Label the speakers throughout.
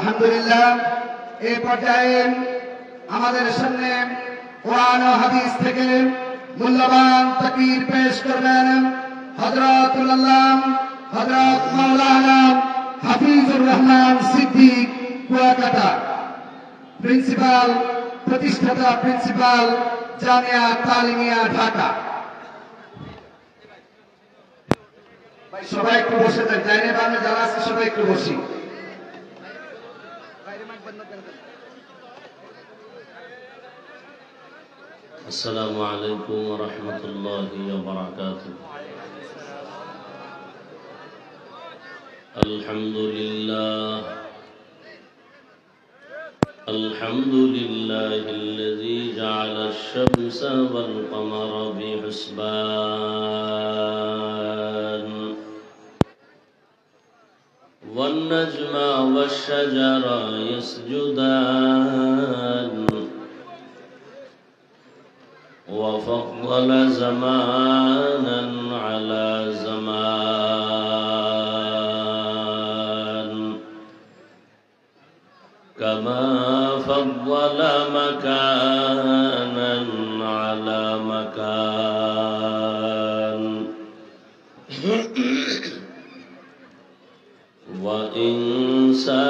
Speaker 1: আলহামদুলিল্লাহ এই পর্যায়ে আমাদের সামনে কোরআন ও হাদিস থেকে মূল্যবান তাকরীর পেশ করবেন হযরতুল আল্লাম হযরত মাওলানা হাফিজুর রহমান সিদ্দিক কুয়াকাটা, প্রিন্সিপাল প্রতিষ্ঠাতা প্রিন্সিপাল জামিয়া তালিমিয়া ঢাকা। ভাই সবাই একটু বসে যান, জানেন বাংলা যারা আছে সবাই একটু বসি।
Speaker 2: السلام عليكم ورحمة الله وبركاته. الحمد لله الذي جعل الشمس والقمر بحسبان والنجم والشجر يسجدان وفضل زمانا على زمان كما فضل مكانا على مكان وإنسانا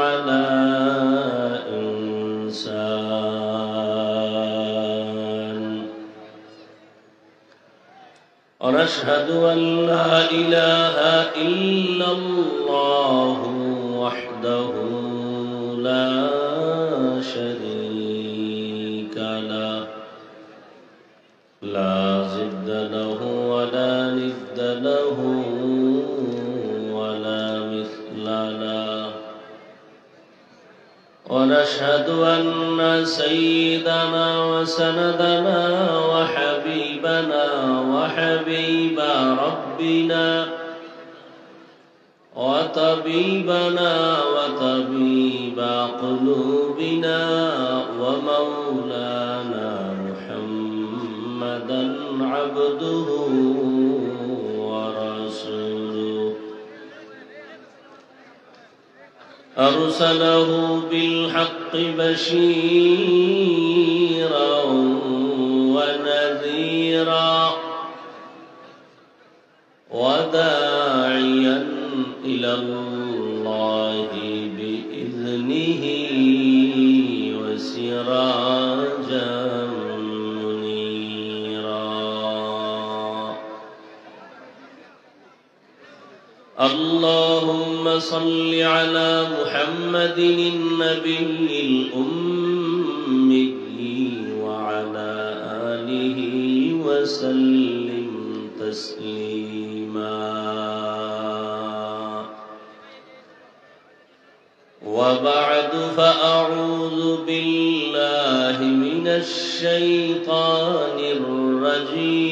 Speaker 2: على إنسان. ونشهد أن لا إله إلا الله وحده لا شريك له لا ضد له ولا ند له ولا مثل له. ونشهد أن سيدنا وسندنا وحبيبنا وحبيب ربنا وطبيبنا وطبيب قلوبنا ومولانا محمدا عبده ورسوله أرسله بالحق بشيرا ونذيرا وداعيا إلى الله بإذنه وسراجا منيرا. اللهم صل على محمد النبي الأمي وعلى آله وسلم تسليما. وبعد فأعوذ بالله من الشيطان الرجيم.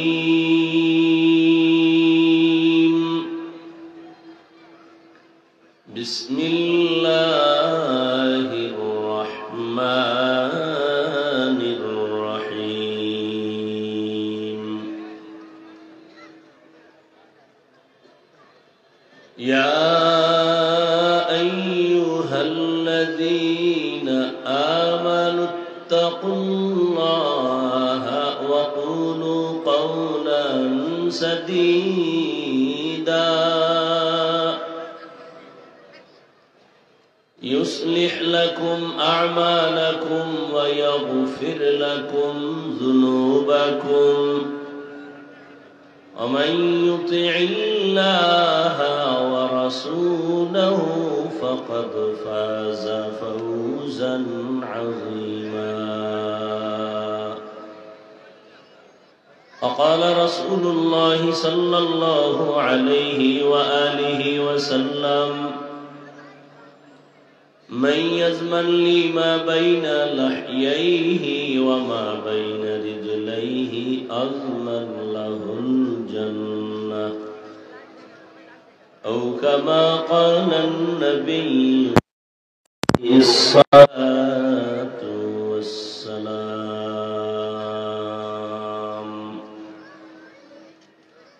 Speaker 2: بسم الله الرحمن الرحيم. يا أيها الذين آمنوا اتقوا الله وقولوا قولا سديدا يصلح لكم أعمالكم ويغفر لكم ذنوبكم ومن يطع الله ورسوله فقد فاز فوزا عظيما. وقال رسول الله صلى الله عليه وآله وسلم من يزمن لي ما بين لحييه وما بين رجليه أضمن له الجنة أو كما قال النبي الصلاة والسلام.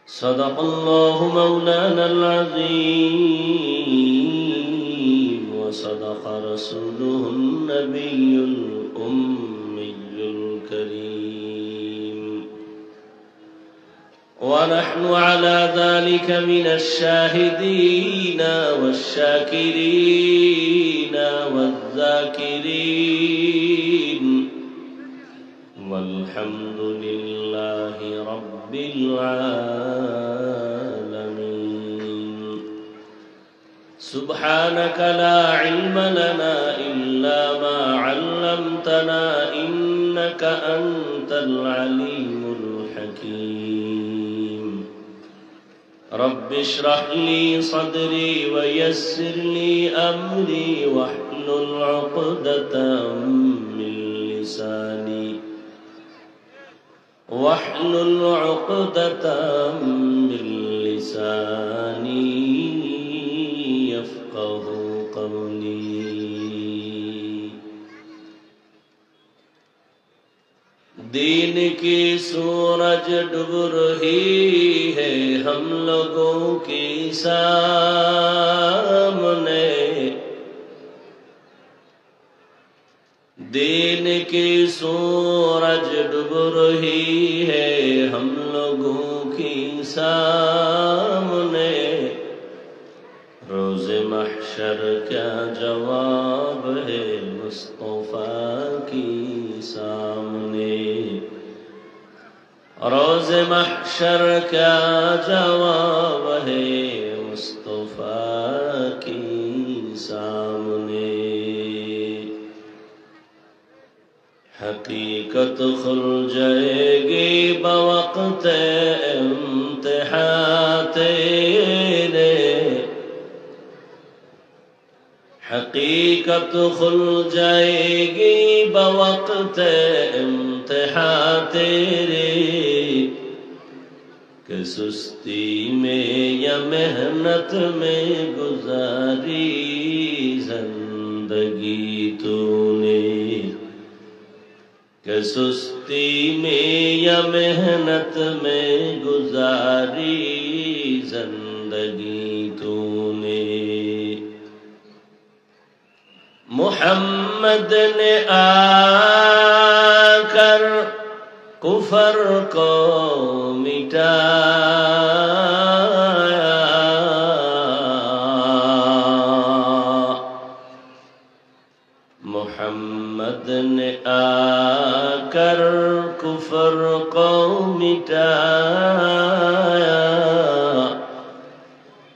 Speaker 2: صدق الله مولانا العظيم وصدق رسوله النبي الأمي الكريم ونحن على ذلك من الشاهدين والشاكرين والذاكرين والحمد لله رب العالمين سبحانك لا علم لنا إلا ما علمتنا إنك أنت العليم الحكيم رب اشرح لي صدري ويسر لي أمري واحلل عقدة من لساني يفقه قولي دین کی سورج ڈوب رہی ہے ہم لوگوں کے سامنے دین کی سورج ڈوب رہی ہے ہم لوگوں کی سامنے روز محشر کیا جواب ہے مصطفیٰ کی سامنے روز محشر کیا جواب ہے مصطفیٰ کی سامنے حقیقت کھل جائے گی بوقت امتحان تیرے حقیقت کھل جائے گی بوقت امتحان تیرے کہ سستی میں یا محنت میں گزاری زندگی تو نے کہ سستی میں یا محنت میں گزاری زندگی تو نے محمد نے آ کر کفر کو مٹایا محمد نے آ کر کفر کو مٹایا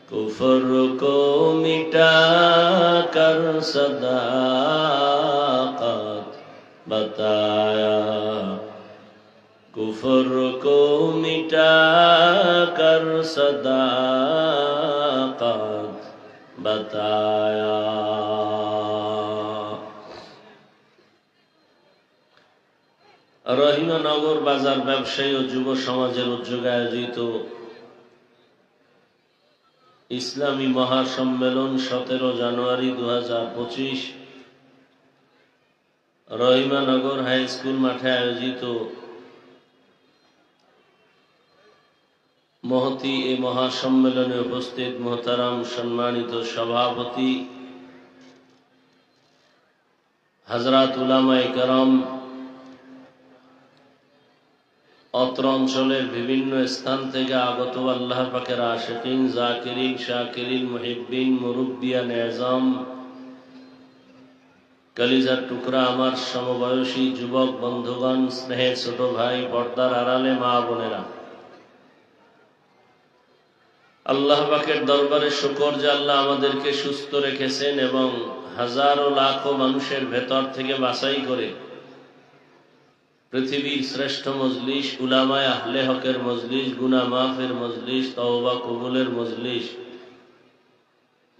Speaker 2: کفر کو مٹا کر صداقت بتایا کفر کو مٹا کر صداقت بتایا রহিমানগর বাজার ব্যবসায়ী ও যুব সমাজের উদ্যোগে আয়োজিত ইসলামী মহাসম্মেলন 17 জানুয়ারি 2025 রহিমানগর হাই স্কুল মাঠে আয়োজিত মহতি এই মহাসম্মেলনে উপস্থিত মোহতারাম সম্মানিত সভাপতি হযরত উলামায়ে কেরাম অত্র অঞ্চলের বিভিন্ন স্থান থেকে আগত আল্লাহ পাকের আশিকিন জাকিরিন শাকিরিন মুহিব্বিন মুরব্বিয়ান এজাম কলিজার টুকরা আমার সমবয়সী যুবক বন্ধুগণ স্নেহের ছোট ভাই পর্দার আড়ালে মা বোনেরা আল্লাহ পাকের দরবারে শুকর যে আল্লাহ আমাদেরকে সুস্থ রেখেছেন এবং হাজারো লাখো মানুষের ভেতর থেকে বাছাই করে পৃথিবীর শ্রেষ্ঠ মজলিস উলামায়ে আহলে হকের মজলিস গুনাহ মাফের মজলিস তওবা কবুলের মজলিস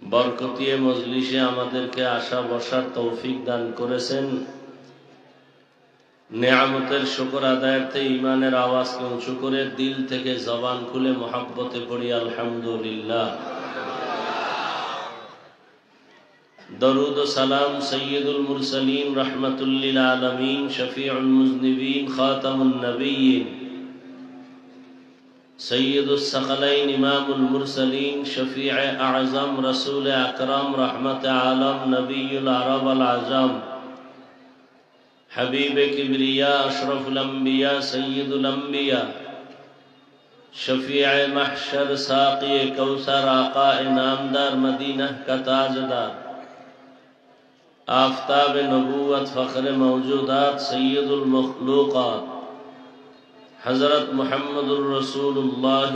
Speaker 2: বরকতিয়ে মজলিসে আমাদেরকে আসা বসার তৌফিক দান করেছেন নেয়ামতের শুকর আদায়ার্থে ঈমানের আওয়াজকে উঁচু করে দিল থেকে জবান খুলে মহব্বতে পড়ি আলহামদুলিল্লাহ درود و سلام سید المرسلین رحمت للعالمین شفیع المذنبین خاتم النبیین سيد الثقلين إمام المرسلين شفيع أعظم رسول أكرم رحمة عالم نبي العرب العجم حبيب كبرياء أشرف الأنبياء سيد الأنبياء شفيع محشر ساقي كوثر آقا نامدار مدینہ کا تاجدار آفتاب نبوت فخر موجودات سید المخلوقات حضرت محمد الرسول اللہ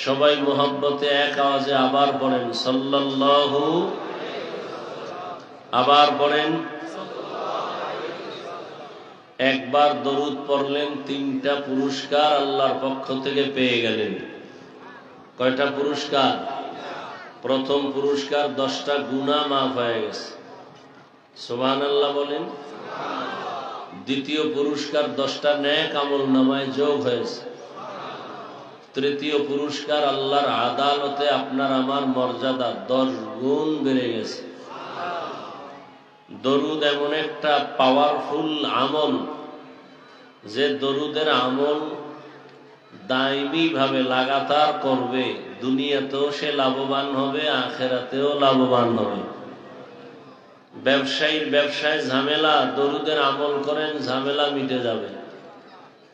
Speaker 2: সবাই মোহাব্বতে এক আওয়াজে আবার পড়েন সাল্লাল্লাহু আবার পড়েন একবার দরুদ পড়লেন তিনটা পুরস্কার আল্লাহর পক্ষ থেকে পেয়ে গেলেন কয়টা পুরস্কার প্রথম পুরস্কার 10টা গুনাহ মাফ হয়ে গেছে সুবহানাল্লাহ বলেন দ্বিতীয় পুরস্কার 10টা নেক আমল নামায় যোগ হয়েছে তৃতীয় পুরস্কার আল্লাহর আদালতে আপনার আমার মর্যাদা 10 গুণ বেড়ে গেছে দরুদ এমন একটা পাওয়ারফুল আমল যে দরুদের আমল দায়মি ভাবে লাগাতার করবে দুনিয়াতেও সে লাভবান হবে আখিরাতেও লাভবান হবে ব্যবসায়ীর ব্যবসায় ঝামেলা দরুদের আমল করেন ঝামেলা মিটে যাবে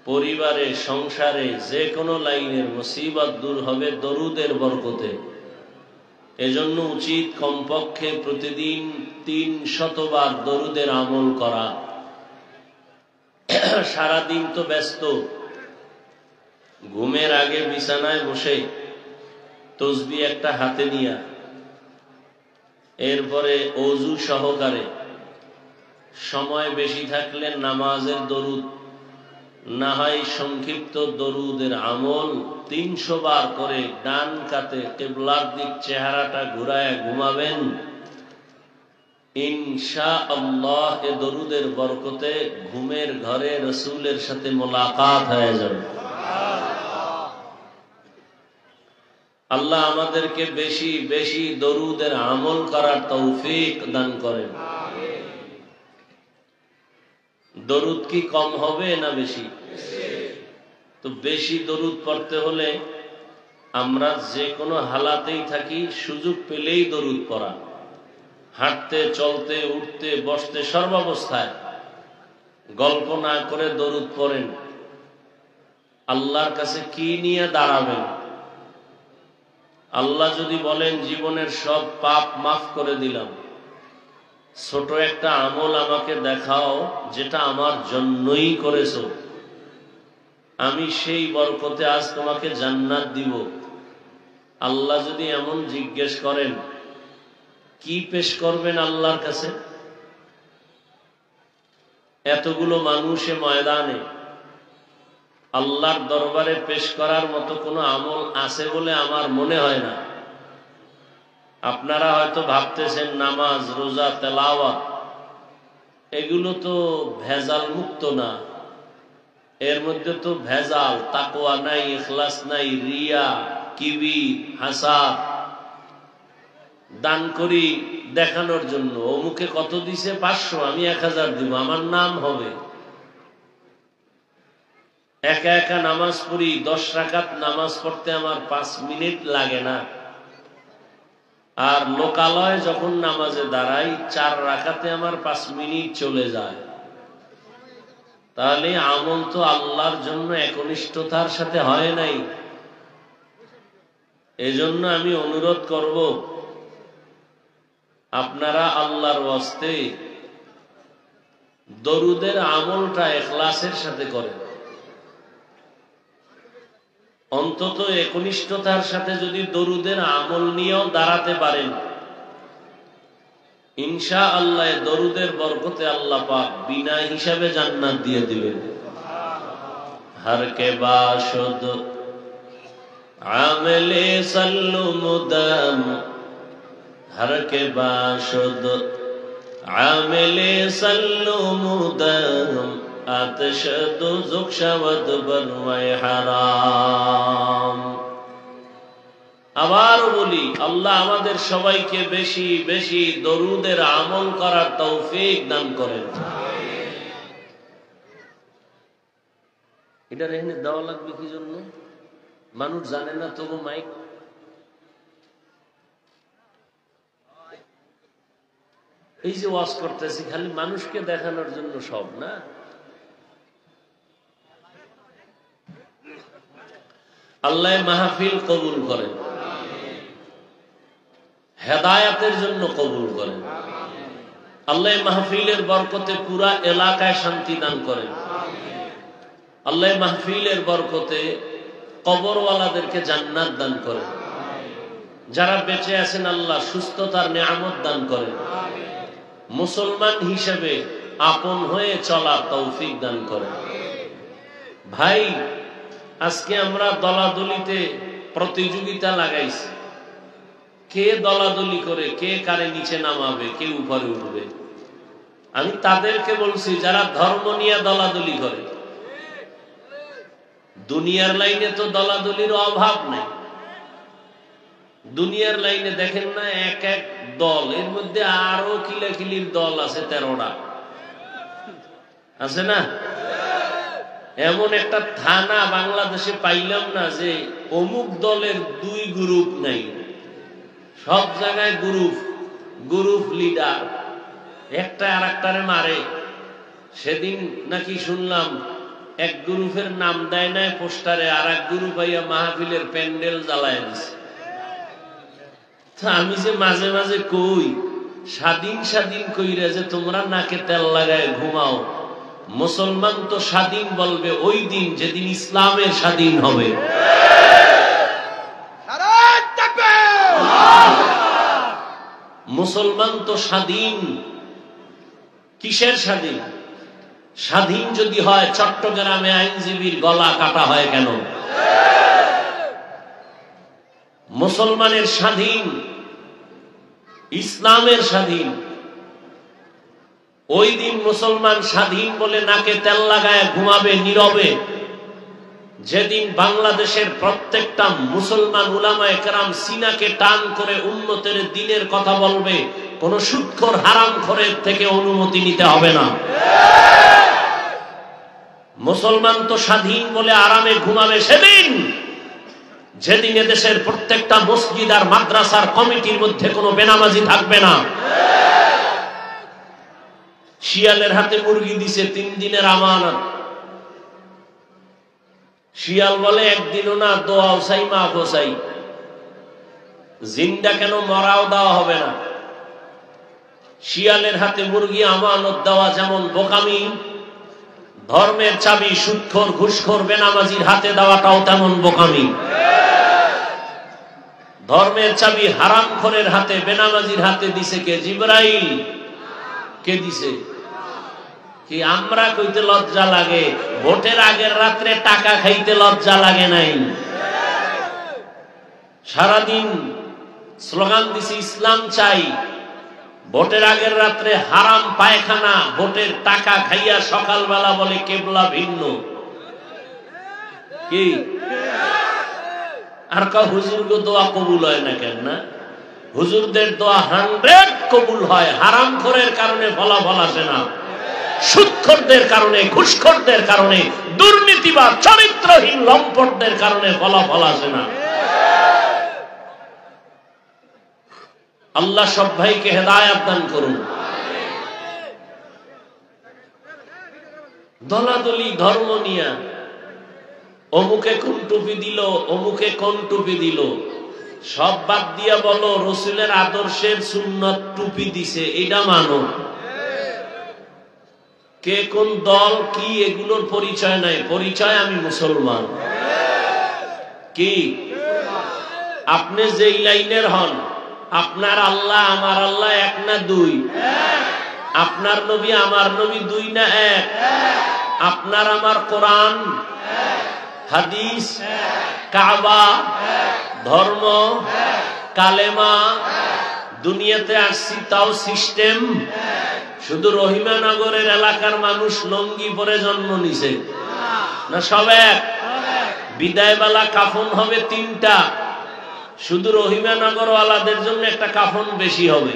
Speaker 2: পরিবারে সংসারে যে কোনো লাইনের মুসিবত দূর হবে দরুদের বরকতে এজন্য উচিত কমপক্ষে প্রতিদিন 300 বার দরুদের আমল করা সারা দিন তো ব্যস্ত ঘুমের আগে বিছানায় বসে তসবিহ একটা হাতে নিয়া এরপরে ওযু সহকারে সময় বেশি থাকলে নামাজের দরুদ না হয় সংক্ষিপ্ত দরুদের আমল 300 বার করে ডান কাতে কিবলার দিক চেহারাটা ঘুরায় ঘুমাবেন ইনশাআল্লাহ এ দরুদের বরকতে ঘুমের ঘরে রাসূলের সাথে মোলাকাত হয়ে যাবে আল্লাহ আমাদেরকে বেশি বেশি দরুদের আমল করার তৌফিক দান করেন দরুদ কি কম হবে না বেশি তো বেশি দরুদ পড়তে হলে আমরা যে কোনো হালাতেই থাকি সুযোগ পেলেই দরুদ পড়া হাঁটতে চলতে উঠতে বসতে সর্বাবস্থায় গল্প না করে দরুদ পড়েন আল্লাহর কাছে কি নিয়ে দাঁড়াবেন আল্লাহ যদি বলেন জীবনের সব পাপ মাফ করে দিলাম ছোট একটা আমল আমাকে দেখাও যেটা আমার জন্যই করেছো আমি সেই বরকতে আজ তোমাকে জান্নাত দিব আল্লাহ যদি এমন জিজ্ঞেস করেন কি পেশ করবেন আল্লাহর কাছে এতগুলো মানুষে ময়দানে আল্লাহর দরবারে পেশ করার মতো কোনো আমল আছে বলে আমার মনে হয় না আপনারা হয়তো ভাবতেছেন নামাজ রোজা তেলাওয়াত এগুলো তো ভেজাল মুক্ত না এর মধ্যে তো ভেজাল তাকওয়া নাই ইখলাস নাই রিয়া কিবির হাসাদ দান করি দেখানোর জন্য অমুকে কত দিছে 500 আমি 1000 দিব আমার নাম হবে একা একা নামাজ পড়ি 10 রাকাত নামাজ পড়তে আমার 5 মিনিট লাগে না আর লোকালয় যখন নামাজে দাঁড়াই 4 রাকাতে আমার 5 মিনিট চলে যায় তাহলে আমল তো আল্লাহর জন্য একনিষ্ঠতার সাথে হয় নাই এজন্য আমি অনুরোধ করব আপনারা আল্লাহর ওয়াস্তে দরুদের আমলটা ইখলাসের সাথে করেন অন্তত একনিষ্ঠতার সাথে যদি দরুদের আমল নিয়েও দাঁড়াতে পারেন ইনশাআল্লাহ দরুদের বরকতে আল্লাহ পাক বিনা হিসাবে জান্নাত দিয়ে দিবেন हर के बाशुद आमले सल्लु मुदम हर के बाशुद आमले सल्लु मुदम आतश दुजुक शवद बनवाए हराम আবার বলি আল্লাহ আমাদের সবাইকে বেশি বেশি দরুদের আমল করার তৌফিক দান করেন এটা রেখে দেওয়া লাগবে কি জন্য? মানুষ জানে না তবু মাইক। এই যে ওয়াজ করতেছি খালি মানুষকে দেখানোর জন্য সব না। আল্লাহ মাহফিল কবুল করেন, হেদায়াতের জন্য কবুল করেন। আল্লাহ মাহফিলের বরকতে পুরা এলাকায় শান্তি দান করেন। আল্লাহ মাহফিলের বরকতে কবরওয়ালাদেরকে জান্নাত দান করেন। যারা বেঁচে আছেন আল্লাহ সুস্থতার নেয়ামত দান করেন। মুসলমান হিসেবে আপন হয়ে চলা তৌফিক দান করেন। ভাই, আজকে আমরা দলাদলিতে প্রতিযোগিতা লাগাইছি, কে দলাদলি করে কে কারে নিচে নামাবে, কে উপরে উঠবে। আমি তাদেরকে বলছি যারা ধর্ম নিয়ে দলাদলি করে। দুনিয়ার লাইনে তো দলাদলির অভাব নেই। দুনিয়ার লাইনে দেখেন না এক এক দল, এর মধ্যে আরো কিলাকিলির দল আছে 13টা, আছে না? এমন একটা থানা বাংলাদেশে পাইলাম না যে অমুক দলের 2 গ্রুপ নাই। সব জায়গায় গ্রুপ লিডার একটা আর একটারে মারে। সেদিন নাকি শুনলাম এক গ্রুপের নাম দেয় নাই পোস্টারে, আর এক গ্রুপ আইয়া মাহফিলের প্যান্ডেল জ্বালায় দিছে। আমি যে মাঝে মাঝে কই স্বাধীন স্বাধীন কইরা যে তোমরা নাকে তেল লাগায় ঘুমাও। মুসলমান তো স্বাধীন বলবে ওই দিন যেদিন ইসলামের স্বাধীন হবে। মুসলমান তো স্বাধীন। কিসের স্বাধীন? স্বাধীন যদি হয় চট্টগ্রামে আইনজীবীর গলা কাটা হয় কেন? মুসলমানের স্বাধীন, ইসলামের স্বাধীন। ওই দিন মুসলমান স্বাধীন বলে নাকে তেল লাগায় ঘুমাবে নীরবে, যেদিন বাংলাদেশের প্রত্যেকটা মুসলমান উলামায়ে কেরাম সিনাকে টান করে উম্মতের দ্বীনের কথা বলবে। কোন সুদখোর হারামখোরের থেকে অনুমতি নিতে হবে না। মুসলমান তো স্বাধীন বলে আরামে ঘুমাবে সেদিন, যেদিন এদেশের প্রত্যেকটা মসজিদ আর মাদ্রাসার কমিটির মধ্যে কোনো বেনামাজি থাকবে না। শিয়ালের হাতে মুরগি দিছে 3 দিনের আমানত। শিয়াল বলে একদিনও না, দোয়াও চাই মাফও চাই। জিন্দা কেন, মরাও দেওয়া হবে না। শিয়ালের হাতে মুরগি আমানত দেওয়া যেমন বোকামি, ধর্মের চাবি সুদখোর ঘুষখোর বেনামাজির হাতে দেওয়াটাও তেমন বোকামি। ধর্মের চাবি হারামখোরের হাতে বেনামাজির হাতে দিছে কে? জিবরাইল। কে দিছে? কি আমরা কইতে লজ্জা লাগে? ভোটের আগের রাত্রে টাকা খাইতে লজ্জা লাগে নাই? সারাদিন স্লোগান দিছি ইসলাম চাই, ভোটের আগের রাত্রে হারাম পায়খানা ভোটের টাকা খাইয়া সকালবেলা বলে কেবলা ভিন্ন। কি আর হুজুর গো দোয়া কবুল হয় না কেন? না, হুজুরদের দোয়া 100 কবুল হয়। হারামখোরের কারণে ফলাফল আসে না, সুদখোরদের কারণে, ঘুষখোরদের কারণে, দুর্নীতিবাদ চরিত্রহীন লম্পটদের কারণে ফলাফল আসে না। আল্লাহ সব ভাইকে হেদায়েত দান করুন। দলাদলি ধর্ম নিয়া অমুকে কোন টুপি দিল, অমুকে কোন টুপি দিল, সব বাদ দিয়া বলো রসুলের আদর্শের সুন্নত টুপি দিছে, এটা মানো। কে কোন দল কি এগুলোর পরিচয় নাই, পরিচয় আমি মুসলমান। কি আপনি যেই লাইনের হন, আপনার আল্লাহ আমার আল্লাহ 1 না 2? আপনার নবী আমার নবী 2 না 1? আপনার আমার কোরআন হাদিস কাবা ধর্ম কালেমা দুনিয়াতে আসছি তাও সিস্টেম। শুধু রহিমানগরের এলাকার মানুষ লঙ্গি পরে জন্ম নিছে না? সব এক। বিদায়বেলা কাফন হবে 3টা, শুধু রহিমানগর ওয়ালাদের জন্য একটা কাফন বেশি হবে।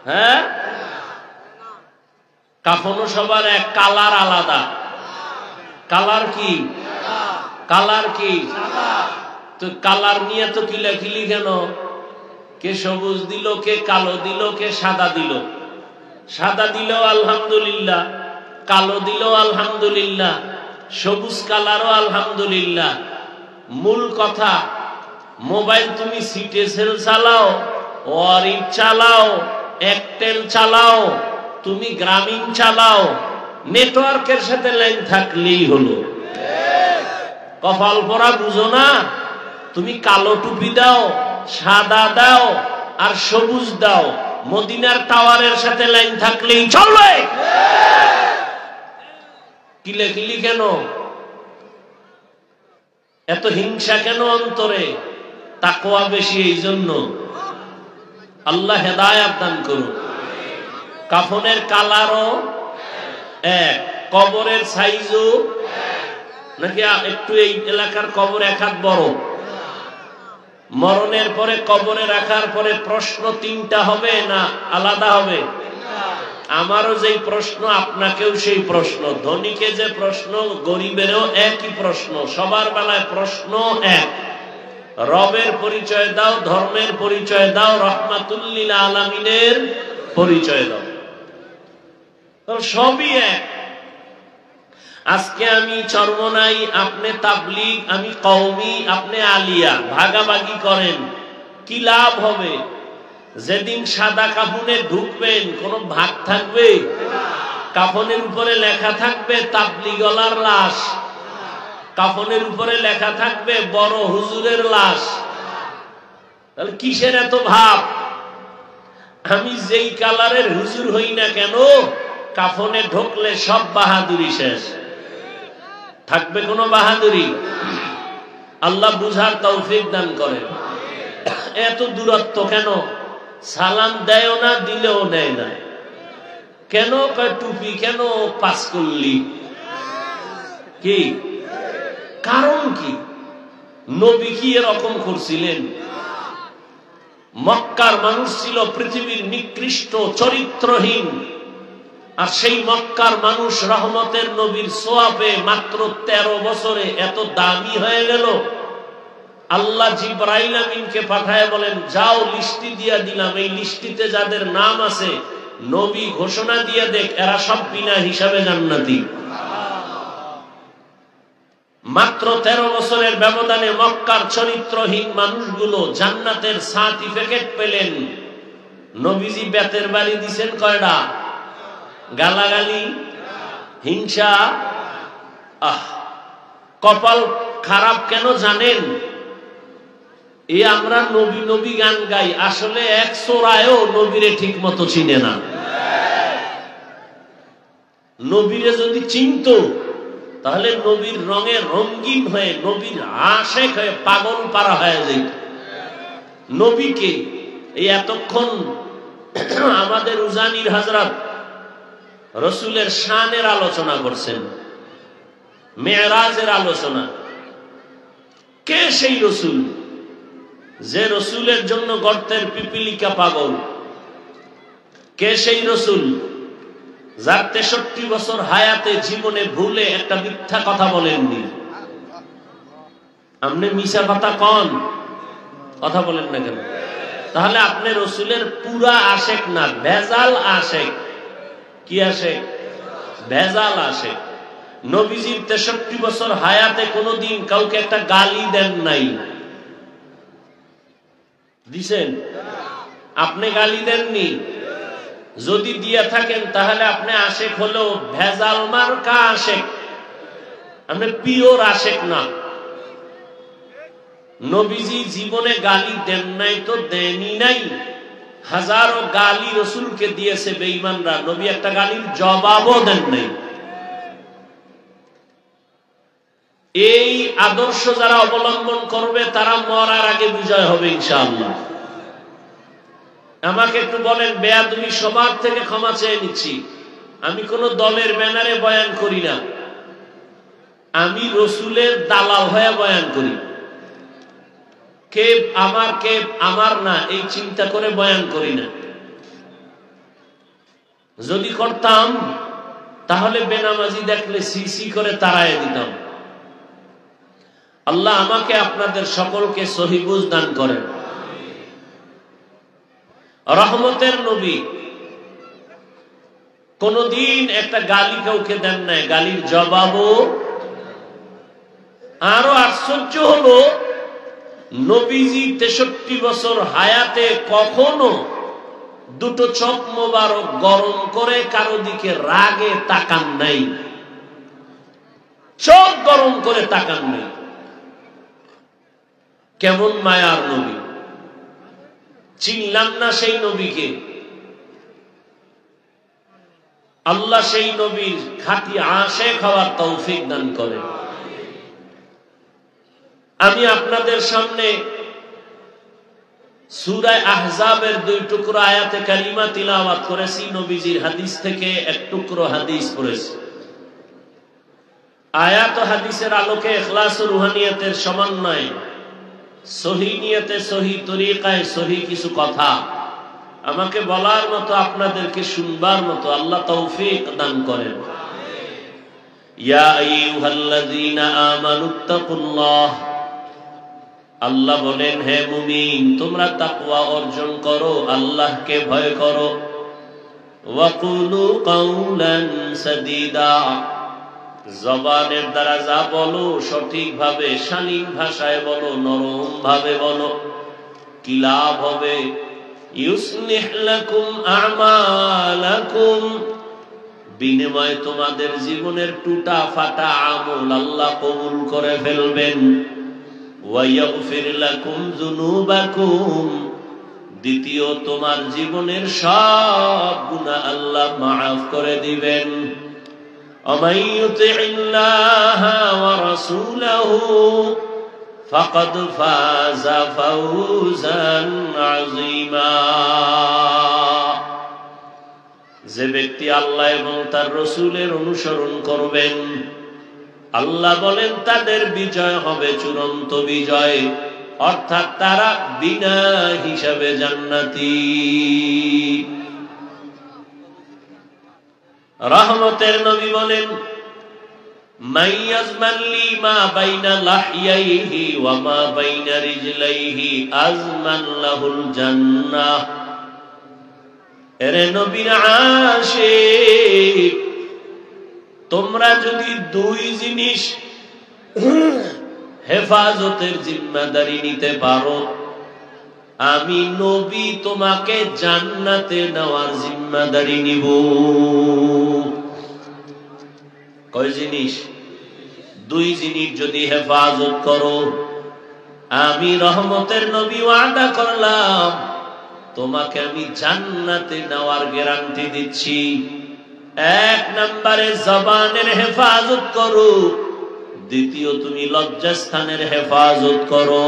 Speaker 2: হ্যাঁ, কাফনও সবার এক, কালার আলাদা। কালার কি? কালার কি? তো কালার নিয়ে তো কিলাকিলি কেন? কে সবুজ দিল, কে কালো দিল, কে সাদা দিল। সাদা দিলেও আলহামদুলিল্লাহ, কালো দিলেও আলহামদুলিল্লাহ, সবুজ কালারও আলহামদুলিল্লাহ। মূল কথা, মোবাইল তুমি সিটেসেল চালাও, ওয়ারিড চালাও, একটেল চালাও, তুমি গ্রামীণ চালাও, নেটওয়ার্কের সাথে লাইন থাকলেই হলো। কপাল পরা বুঝো না? তুমি কালো টুপি দাও, সাদা দাও আর সবুজ দাও, মদিনার টাওয়ারের সাথে লাইন থাকলেই চলবে। কিলাকিলি কেন? এত হিংসা কেন অন্তরে? তাকওয়া বেশি এই জন্য। আল্লাহ হেদায়েত দান করুন। কাফনের কালারও এক, কবরের সাইজও নাকি একটু এই এলাকার কবর এক হাত বড়। মরণের পরে কবরে রাখার পরে প্রশ্ন তিনটা হবে না আলাদা হবে? আমারও যেই প্রশ্ন আপনাকেও সেই প্রশ্ন, ধনীকে যে প্রশ্ন গরিবেরও একই প্রশ্ন, সবার বেলায় প্রশ্ন এক। রবের পরিচয় দাও, ধর্মের পরিচয় দাও, রহমাতুল লিল আলামিনের পরিচয় দাও, সবই এক। আজকে আমি চরমনাই, আপনি তাবলীগ, আমি কওমি, আপনি আলিয়া, ভাগাভাগি করেন, কি লাভ হবে? যেদিন সাদা কাফনে ঢুকবেন কোন ভাগ থাকবে? কাফনের উপরে লেখা থাকবে তাবলীগওয়ালার লাশ, কাফনের উপরে লেখা থাকবে বড় হুজুরের লাশ। তাহলে কিসের এত ভাব? আমি যেই কালারের হুজুর হই না কেন, কাফনে ঢুকলে সব বাহাদুরি শেষ। থাকবে কোনো বাহাদুরি? আল্লাহ বুঝার তৌফিক দান করেন। এত দূরত্ব কেন? সালাম দেয় না, দিলেও নেয় না কেন? কয় টুপি কেন পাস করলি? কি কারণ? কি নবী কি এরকম করছিলেন? মক্কার মানুষ ছিল পৃথিবীর নিকৃষ্ট চরিত্রহীন, আর সেই মক্কার মানুষ রহমতের নবীর সোয়াবে মাত্র 13 বছরে এত দামি হয়ে গেল। আল্লাহ জিবরাইল আমিনকে পাঠায় বলেন, যাও লিস্টি দিয়া দিলাম, এই লিস্টিতে যাদের নাম আছে নবী ঘোষণা দিয়ে দেখ, এরা সব বিনা হিসাবে জান্নাতি। মাত্র 13 বছরের ব্যবধানে মক্কার চরিত্রহীন মানুষগুলো জান্নাতের সার্টিফিকেট পেলেন। নবীজি বেতের বাড়ি দিছেন কয়টা? গালাগালি, হিংসা। কপাল খারাপ কেন জানেন? এই আমরা নবী নবী গান গাই, আসলে এক সোরায়ও নবীরে ঠিক মতো চিনে না। নবীরে যদি চিনত তাহলে নবীর রঙে রঙিন হয়ে, নবীর আশেক হয়ে পাগল পারা হয়ে যেত। নবীকে এই এতক্ষণ আমাদের উজানির হযরত রসুলের শানের আলোচনা করছেন, মেরাজের আলোচনা। কে সেই রসুল যে রসুলের জন্য গর্তের পিপিলিকা পাগল? কে সেই রসুল যার 63 বছর হায়াতে জীবনে ভুলে একটা মিথ্যা কথা বলেননি? আপনি মিশা কথা কন, কথা বলেন না কেন? তাহলে আপনি রসুলের পুরা আশেক না, ভেজাল আশেক। কি আশেক? ভেজাল আশেক। নবীজির 63 বছর হায়াতে কোনদিন কাউকে একটা গালি দেন নাই? দিছেন? আপনি গালি দেননি? যদি দিয়ে থাকেন তাহলে আপনি আশেক হলো ভেজাল মার্কা আশেক, আপনি পিওর আশেক না। নবীজি জীবনে গালি দেন নাই তো দেনই নাই। হাজারো গালি রসুলকে দিয়েছে বেঈমানরা, নবী একটা গালির জবাবও দেন নাই। এই আদর্শ যারা অবলম্বন করবে তারা মরার আগে বিজয় হবে ইনশাআল্লাহ। আমাকে একটু বলেন, বেয়াদবি সবার থেকে ক্ষমা চেয়ে নিচ্ছি, আমি কোন দলের ব্যানারে বয়ান করি না, আমি রসুলের দালাল হয়ে বয়ান করি। কে আমার না এই চিন্তা করে বয়ান করি না। যদি করতাম তাহলে বেনামাজি দেখলে সিসি করে তাড়ায় দিতাম। আল্লাহ আমাকে আপনাদের সকলকে সহিহ বুঝ দান করেন। রহমতের নবী কোনদিন একটা গালি কাউকে দেন নাই, গালির জবাবও। আরো আশ্চর্য হলো, নবীজি 63 বছর হায়াতে কখনো দুটো চোখ মোবারক গরম করে কারো দিকে রাগে তাকান নাই, চোখ গরম করে তাকান নাই। কেমন মায়ার নবী! চিনলাম না সেই নবীকে। আল্লাহ সেই নবীর খাঁটি আশিক হওয়ার তৌফিক দান করেন। আমি আপনাদের সামনে সূরা আহজাবের 2 টুকরো আয়াতে কারিমা তিলাওয়াত করেছি। নবীজির হাদিস থেকে এক টুকরো হাদিস পড়েছি। আয়াত ও হাদিসের আলোকে ইখলাস ও রুহানিয়তের সমন্বয়ে সহি নিয়তে, সহি তরিকায়, সহি কিছু কথা আমাকে বলার মতো, আপনাদেরকে শুনবার মতো আল্লাহ তৌফিক দান করেন। ইয়া আইয়ুহাল্লাযীনা আমানুত্তাকুল্লাহ, আল্লাহ বলেন, হে মুমিন তোমরা তাকওয়া অর্জন করো, আল্লাহকে ভয় করো। ওয়াকুলু কাওলান সাদীদা, জবানের দ্বারা যা বলো সঠিকভাবে, শালীন ভাষায় বলো, নরম ভাবে বলো। কি লাভ হবে? ইউসলিহ লাকুম আমালাকুম, বিনিময়ে তোমাদের জীবনের টুটা ফাটা আমল আল্লাহ কবুল করে ফেলবেন। ওয়ায়াগফির লাকুম যুনুবাকুম, দ্বিতীয় তোমার জীবনের সব গুনাহ আল্লাহ মাফ করে দিবেন। ওয়ামান ইউতিইল্লাহা ওয়া রাসূলাহু ফাকাদ ফাযা ফাওজান আযীমা, যে ব্যক্তি আল্লাহ এবং তার রাসূলের অনুসরণ করবেন, আল্লাহ বলেন তাদের বিজয় হবে চূড়ান্ত বিজয়, অর্থাৎ তারা বিনা হিসাবে জান্নাতি। রহমতের নবী বলেন, মাইয়াজমাল্লি মা বাইনা লাহইয়াইহি ওয়া মা বাইনা রিজলাইহি আজমান লাহুল জান্নাহ। এরে নবীর আশিক, তোমরা যদি 2 জিনিস হেফাজতের জিম্মাদারি নিতে পারো, আমি নবী তোমাকে জান্নাতে নেওয়ার জিম্মাদারি নিব। কয় জিনিস? 2 জিনিস যদি হেফাজত করো, আমি রহমতের নবী ওয়াদা করলাম তোমাকে আমি জান্নাতে নেওয়ার গ্যারান্টি দিচ্ছি। 1 নম্বরে জবানের হেফাজত করো, দ্বিতীয় তুমি লজ্জাস্থানের হেফাজত করো।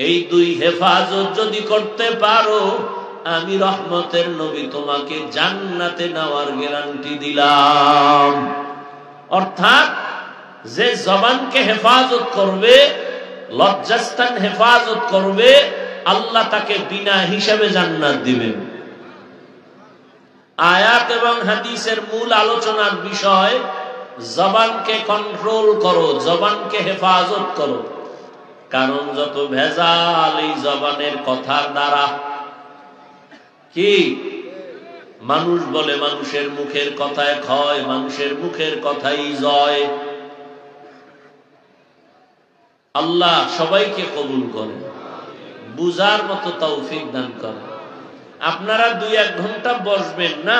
Speaker 2: এই 2 হেফাজত যদি করতে পারো, আমি রহমতের নবী তোমাকে জান্নাতে নেওয়ার গ্যারান্টি দিলাম। অর্থাৎ যে জবানকে হেফাজত করবে, লজ্জাস্থান হেফাজত করবে, আল্লাহ তাকে বিনা হিসাবে জান্নাত দিবেন। আয়াত এবং হাদিসের মূল আলোচনার বিষয়, জবানকে কন্ট্রোল করো, জবানকে হেফাজত করো। কারণ যত ভেজাল এই জবানের কথার দ্বারা। কি মানুষ বলে মানুষের মুখের কথায় ক্ষয়, মানুষের মুখের কথাই জয়। আল্লাহ সবাইকে কবুল করেন, বুঝার মতো তৌফিক দান করেন। আপনারা 2-1 ঘন্টা বসবেন না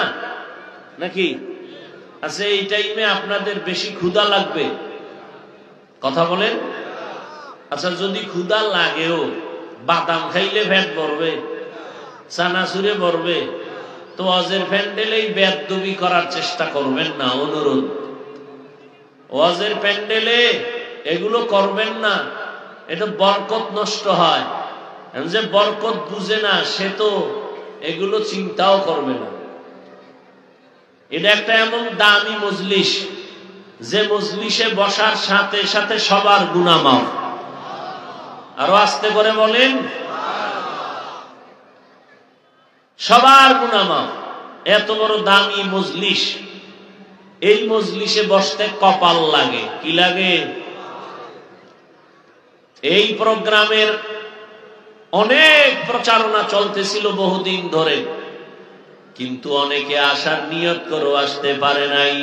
Speaker 2: নাকি? আচ্ছা, এই টাইমে আপনাদের বেশি ক্ষুধা লাগবে? কথা বলেন। আচ্ছা, যদি ক্ষুধা লাগেও, বাদাম খাইলে পেট ভরবে, চানাচুরে ভরবে, তো ওয়াজের প্যান্ডেলেই বেয়াদবি করার চেষ্টা করবেন না, অনুরোধ। ওয়াজের প্যান্ডেলে এগুলো করবেন না, এটা বরকত নষ্ট হয়। যে বরকত বুঝে না, সে তো এগুলো চিন্তাও করবে না। এটা একটা এমন দামি মজলিস, যে মজলিসে বসার সাথে সাথে সবার গুনাহ মাফ। আরো আস্তে করে বলেন, সবার গুনাহ মাফ। এত বড় দামি মজলিস, এই মজলিসে বসতে কপাল লাগে। কি লাগে? এই প্রোগ্রামের অনেক প্রচারণা চলতেছিল বহুদিন ধরে, কিন্তু অনেকে আসার নিয়ত করেও আসতে পারে নাই।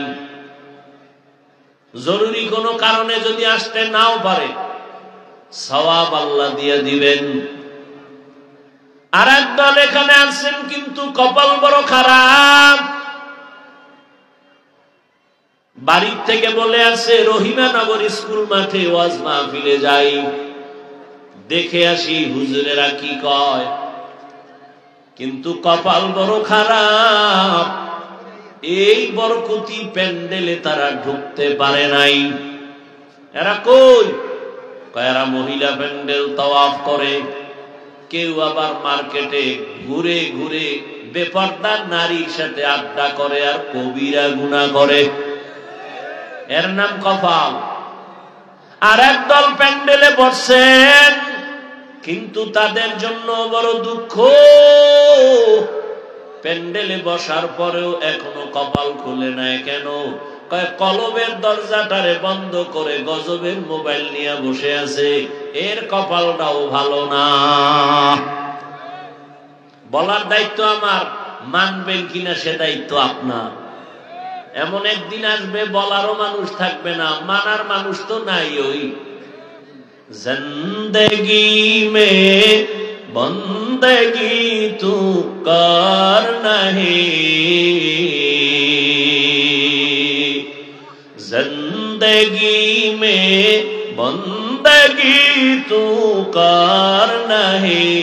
Speaker 2: জরুরি কোনো কারণে যদি আসতে নাও পারে, সওয়াব আল্লাহ দিয়ে দিবেন। আর একদল এখানে আসছেন কিন্তু কপাল বড় খারাপ। বাড়ির থেকে বলে আসে রহিমানগর স্কুল মাঠে ওয়াজ মাহফিলে যাই, দেখে আসি হুজুরেরা কি কয়। কিন্তু কপাল বড় খারাপ, এই বরকতি প্যান্ডেলে তারা ঢুকতে পারে নাই। এরা কই? এরা মহিলা প্যান্ডেল তাওয়াফ করে, কেউ আবার মার্কেটে ঘুরে ঘুরে বেপরদা নারীর সাথে আড্ডা করে আর কবিরা গুনাহ করে। এর নাম কপাল। আর একদল প্যান্ডেলে বসছেন, কিন্তু তাদের জন্য বড় দুঃখ, প্যান্ডেলে বসার পরেও এখনো কপাল খুলে নাই। কেন? কলবের দরজাটারে বন্ধ করে গজবের মোবাইল নিয়ে বসে আছে। এর কপালটাও ভালো না। বলার দায়িত্ব আমার, মানবেন কিনা সে দায়িত্ব আপনার। এমন একদিন আসবে বলারও মানুষ থাকবে না, মানার মানুষ তো নাই। ওই জিন্দেগি মে বন্দেগি তু কর নাহি, जिंदगी में बंदगी तू कर नहीं,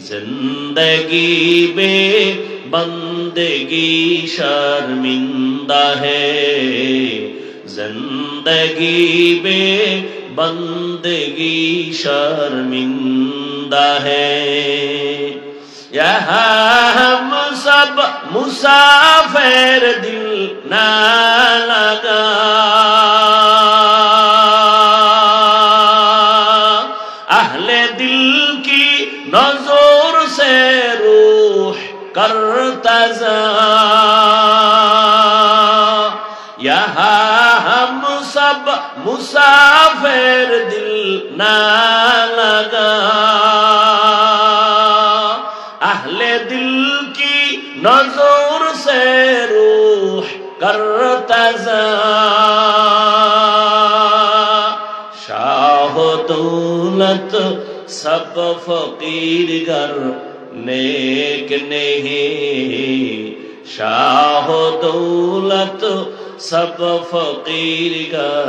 Speaker 2: जिंदगी में बंदगी शर्मिंदा है, जिंदगी में बंदगी शर्मिंदा है। यहाँ हम सब मुसाफिर दिल ना लगा, अहले दिल की नजर से रूह करता जा, यहाँ हम सब मुसाफिर दिल ना लगा, अहले दिल की नजर से रूह करता जा, शाह दौलत सब फकीर गर नेक नहीं, शाह दौलत सब फकीर गर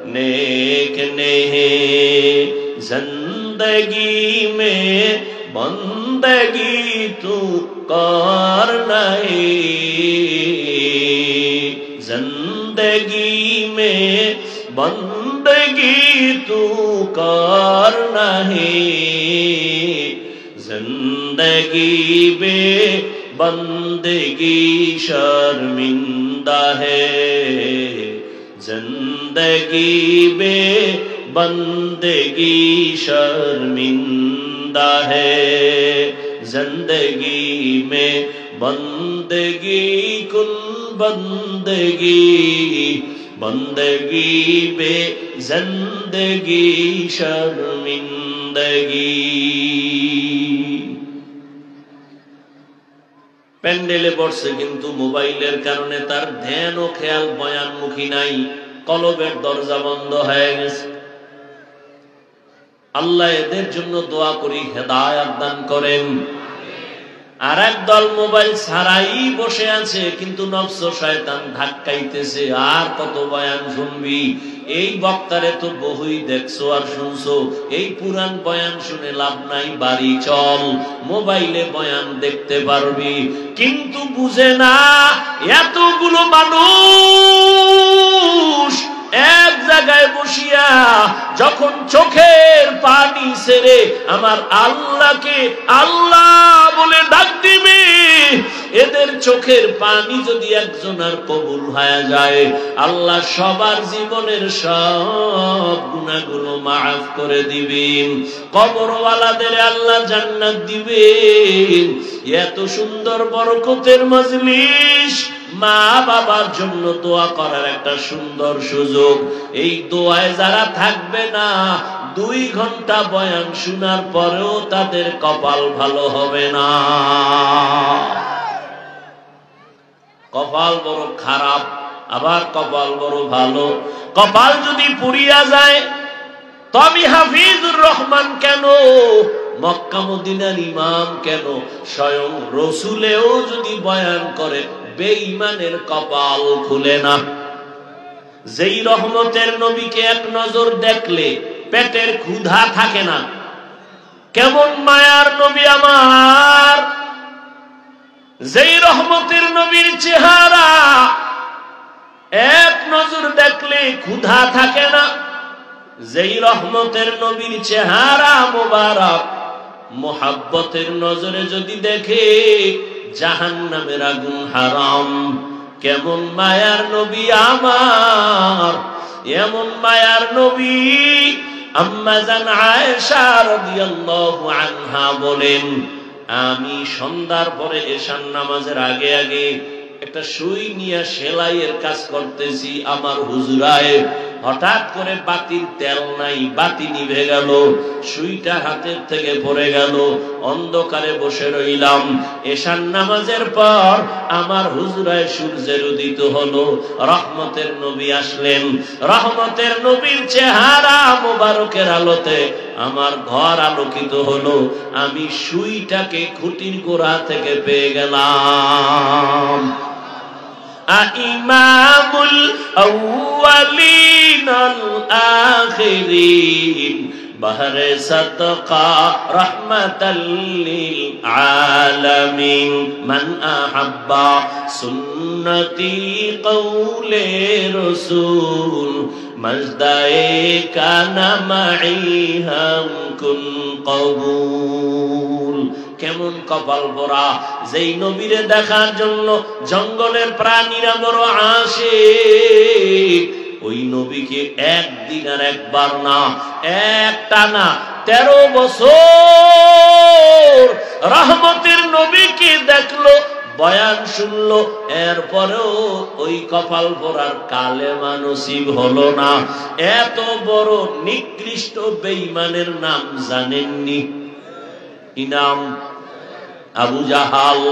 Speaker 2: नेक नहीं, जिंदगी में बंदगी तू कर नहीं, जिंदगी में बंदगी तू कर नहीं, जिंदगी में बंदगी शर्मिंदा है, जिंदगी में बंदगी शर्मिंदा है, जिंदगी में बंदगी कुल बंदगी, बंदगी बे जिंदगी शर्मिंदगी। প্যান্ডেলে বসছে কিন্তু মোবাইলের কারণে তার ধ্যান ও খেয়াল বয়ানমুখী নাই, কলবের দরজা বন্ধ হয়ে গেছে। আল্লাহ এদের জন্য দোয়া করি, হেদায়েত দান করেন। আর একদল মোবাইল ছাড়াই বসে আছে, কিন্তু নফস শয়তান ধাক্কাইতেছে। আর কত বয়ান শুনবি? এই বক্তারে তো বহুই দেখছো আর শুনছো, এই পুরান বয়ান শুনে লাভ নাই, বাড়ি চল, মোবাইলে বয়ান দেখতে পারবি। কিন্তু বুঝে না, এতগুলো মানুষ এক জায়গায় বসিয়া যখন চোখের পানি ছেড়ে আমার আল্লাহকে আল্লাহ বলে ডাক দিবে, এদের চোখের পানি যদি একজনের কবুল হয়ে যায়, আল্লাহ সবার জীবনের সব গুনাহগুলো মাফ করে দিবেন, কবরওয়ালাদের আল্লাহ জান্নাত দিবেন। এত সুন্দর বরকতের মজলিস মা বাবার জন্য দোয়া করার একটা সুন্দর সুযোগ। এই দোয়ায় যারা থাকবে না, 2 ঘন্টা বয়ান শোনার পরেও তাদের কপাল ভালো হবে না। কপাল বড় খারাপ, আবার কপাল বড় ভালো। কপাল যদি পুড়িয়া যায় তো আমি হাফিজুর রহমান কেন, মক্কা মদিনার ইমাম কেন, স্বয়ং রসুলেও যদি বয়ান করে বেঈমানের কপাল খুলে না। যেই রহমতের নবীকে এক নজর দেখলে পেটের ক্ষুধা থাকে না, কেমন মায়ার নবী আমার। যেই রহমতের নবীর চেহারা এক নজর দেখলে ক্ষুধা থাকে না, যেই রহমতের নবীর চেহারা মোবারক মোহাব্বতের নজরে যদি দেখে জাহান্নামের আগুন হারাম। কেমন মায়ার নবী আমার, এমন মায়ার নবী। আম্মা জান আয়েশা রাদিয়াল্লাহু আনহা বলেন, আমি সন্ধ্যার পরে এশার নামাজের আগে আগে একটা সুই নিয়ে সেলাইয়ের কাজ করতেছি আমার হুজরায়। হঠাৎ করে বাতির তেল নাই, বাতি নিভে গেল, সুইটা হাতের থেকে পড়ে গেল। অন্ধকারে বসে রইলাম। এশার নামাজের পর আমার হুজরায় সূর্যের উদিত হলো। রহমতের নবী আসলেন। রহমতের নবীর চেহারা মোবারকের আলোতে আমার ঘর আলোকিত হলো। আমি সুইটাকে খুঁটির গোড়া থেকে পেয়ে গেলাম। ইমামুল আউয়ালিন আল আখিরিন বাহরে সাদকা রাহমাতাল লিল আলামিন মান আহাব্বা সুন্নতি কওলে রাসূল মাজদায়ে কানা মাই হাম কুন কবুল। কেমন কপাল ভরা, যেই নবীরে দেখার জন্য জঙ্গলের প্রাণীরা বড় আসে। ওই নবীকে একদিন আর একবার না, একটানা 13 বছর রহমতের নবীকে দেখলো, বয়ান শুনলো, এরপরেও ওই কপাল ভরার কালেমা নসিব হলো না। এত বড় নিকৃষ্ট বেঈমানের নাম জানেননি? ইনাম আবু জাহাল।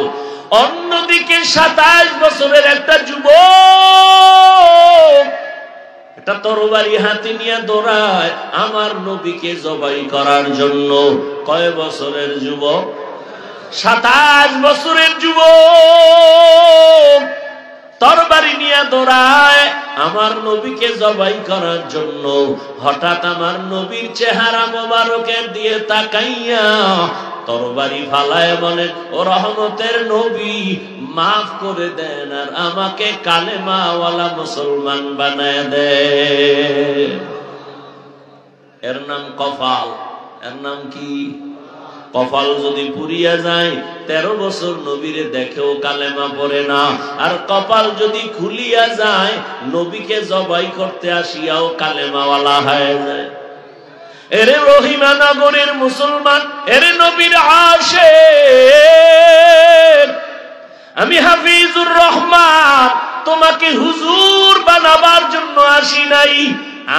Speaker 2: অন্যদিকে 27 বছরের একটা যুবক একটা তরবারি হাতে নিয়ে দৌড়ায় আমার নবীকে জবাই করার জন্য। কয় বছরের যুবক? 27 বছরের যুবক তরবারি নিয়ে দৌড়ায় আমার নবীকে জবাই করার জন্য। হঠাৎ আমার নবীর চেহারা মোবারকের দিয়ে তাকাইয়া তরবারি ফালায় বলেন, ও রহমতের নবী মাফ করে দেন আর আমাকে কালেমাওয়ালা মুসলমান বানায় দেন। এর নাম কপাল। এর নাম কি? কপাল যদি পুড়িয়া যায় 13 বছর নবীরে দেখেও কালেমা পড়ে না, আর কপাল যদি খুলিয়া যায় নবীকে জবাই করতে আসিয়াও কালেমাওয়ালা হয়ে যায়। এরে রহিমা নগরের মুসলমান, এরে নবীর আশিক, আমি হাফিজুর রহমান তোমাকে হুজুর বানাবার জন্য আসি নাই।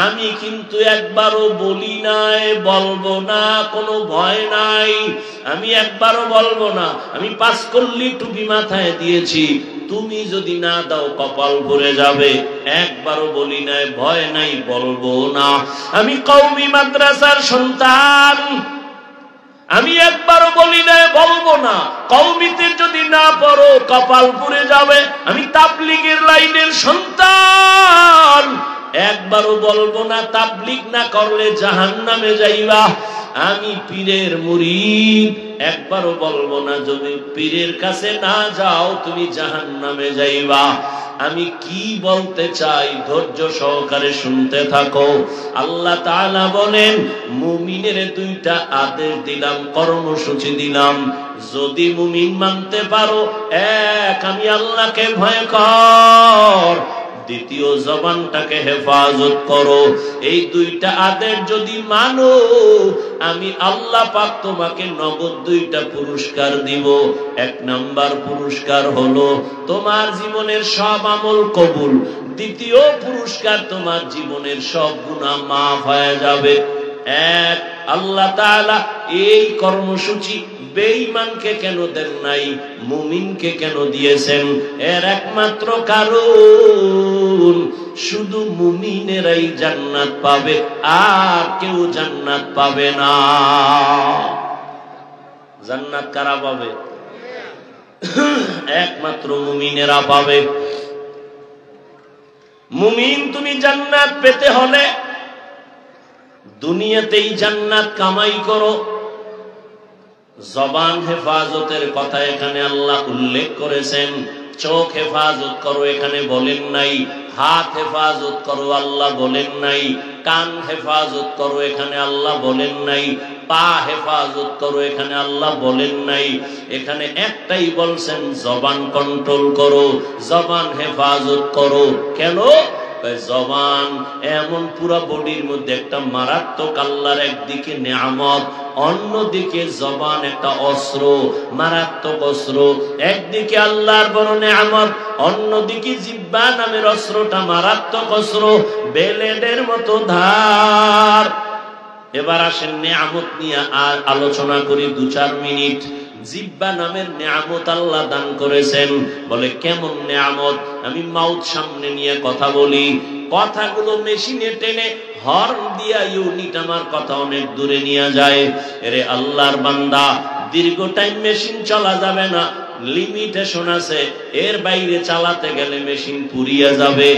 Speaker 2: আমি কিন্তু একবারও বলি নাই, বলবো না, কোনো ভয় নাই। আমি একবারও বলবো না। আমি 5 কল্লি টুপি মাথায় দিয়েছি, তুমি যদি না দাও কপাল ভরে যাবে। একবারও বলি নাই, ভয় নাই, বলবো না। আমি কওমি মাদ্রাসার সন্তান, আমি একবারও বলি নাই, বলবো না। কওমিতে যদি না পড়ো কপাল পুড়ে যাবে। আমি তাবলীগের লাইনের সন্তান, একবারও বলবো না তাবলীগ না করলে জাহান্নামে যাইবা। আমি পীরের মুরিদ, একবারও বলবো না যদি পীরের কাছে না যাও তুমি জাহান্নামে যাইবা। আমি কি বলতে চাই ধৈর্য সহকারে শুনতে থাকো। আল্লাহ তাআলা বলেন, মুমিনের 2টা আদেশ দিলাম, কর্মসূচি দিলাম। যদি মুমিন মানতে পারো, 1 আমি আল্লাহকে ভয় কর, দ্বিতীয় জবানটাকে হেফাজত করো। এই দুইটা আদেশ যদি মানো, আমি আল্লাহ পাক তোমাকে নগদ দুইটা পুরস্কার দিব। এক নাম্বার পুরস্কার হলো তোমার জীবনের সব আমল কবুল। দ্বিতীয় পুরস্কার, তোমার জীবনের সব গুনাহ মাফ হয়ে যাবে। এক, আল্লাহ তাআলা এই কর্মসূচি বেঈমানকে কেন দেন নাই, মুমিনকে কেন দিয়েছেন? এর একমাত্র কারণ, শুধু মুমিনেরাই জান্নাত পাবে, আর কেউ জান্নাত পাবে না। জান্নাত কারা পাবে? একমাত্র মুমিনেরা পাবে। মুমিন তুমি জান্নাত পেতে হলে দুনিয়াতেই জান্নাত কামাই করো। জবান হেফাজতের কথা এখানে আল্লাহ উল্লেখ করেছেন। চোখ হেফাজত করো এখানে বলেন নাই। হাত হেফাজত করো আল্লাহ বলেন নাই। কান হেফাজত করো এখানে আল্লাহ বলেন নাই। পা হেফাজত করো এখানে আল্লাহ বলেন নাই। এখানে একটাই বলছেন, জবান কন্ট্রোল করো, জবান হেফাজত করো। কেন? জবান এমন পুরা বডির মধ্যে একটা মারাত্মক আল্লাহর একদিকে নেয়ামত, অন্যদিকে জবান একটা অস্ত্র, মারাত্মক অস্ত্র। একদিকে আল্লাহর বড় নেয়ামত, অন্যদিকে জিহ্বা নামের অস্ত্রটা মারাত্মক অস্ত্র, ব্লেডের মতো ধার। এবার আসেন নেয়ামত নিয়ে আলোচনা করি 2-4 মিনিট। জিহ্বা নামের নেয়ামত আল্লাহ দান করেছেন। বলে কেমন নেয়ামত? আমি মাউথ সামনে নিয়ে কথা বলি, কথাগুলো মেশিনে টেনে হর্ন দিয়া ইউনিট আমার কথা অনেক দূরে নিয়ে যায়। এরে আল্লাহর বান্দা, দীর্ঘ টাইম মেশিন চলা যাবে না, লিমিটেশন আছে। এর বাইরে চালাতে গেলে মেশিন পুড়িয়ে যাবে,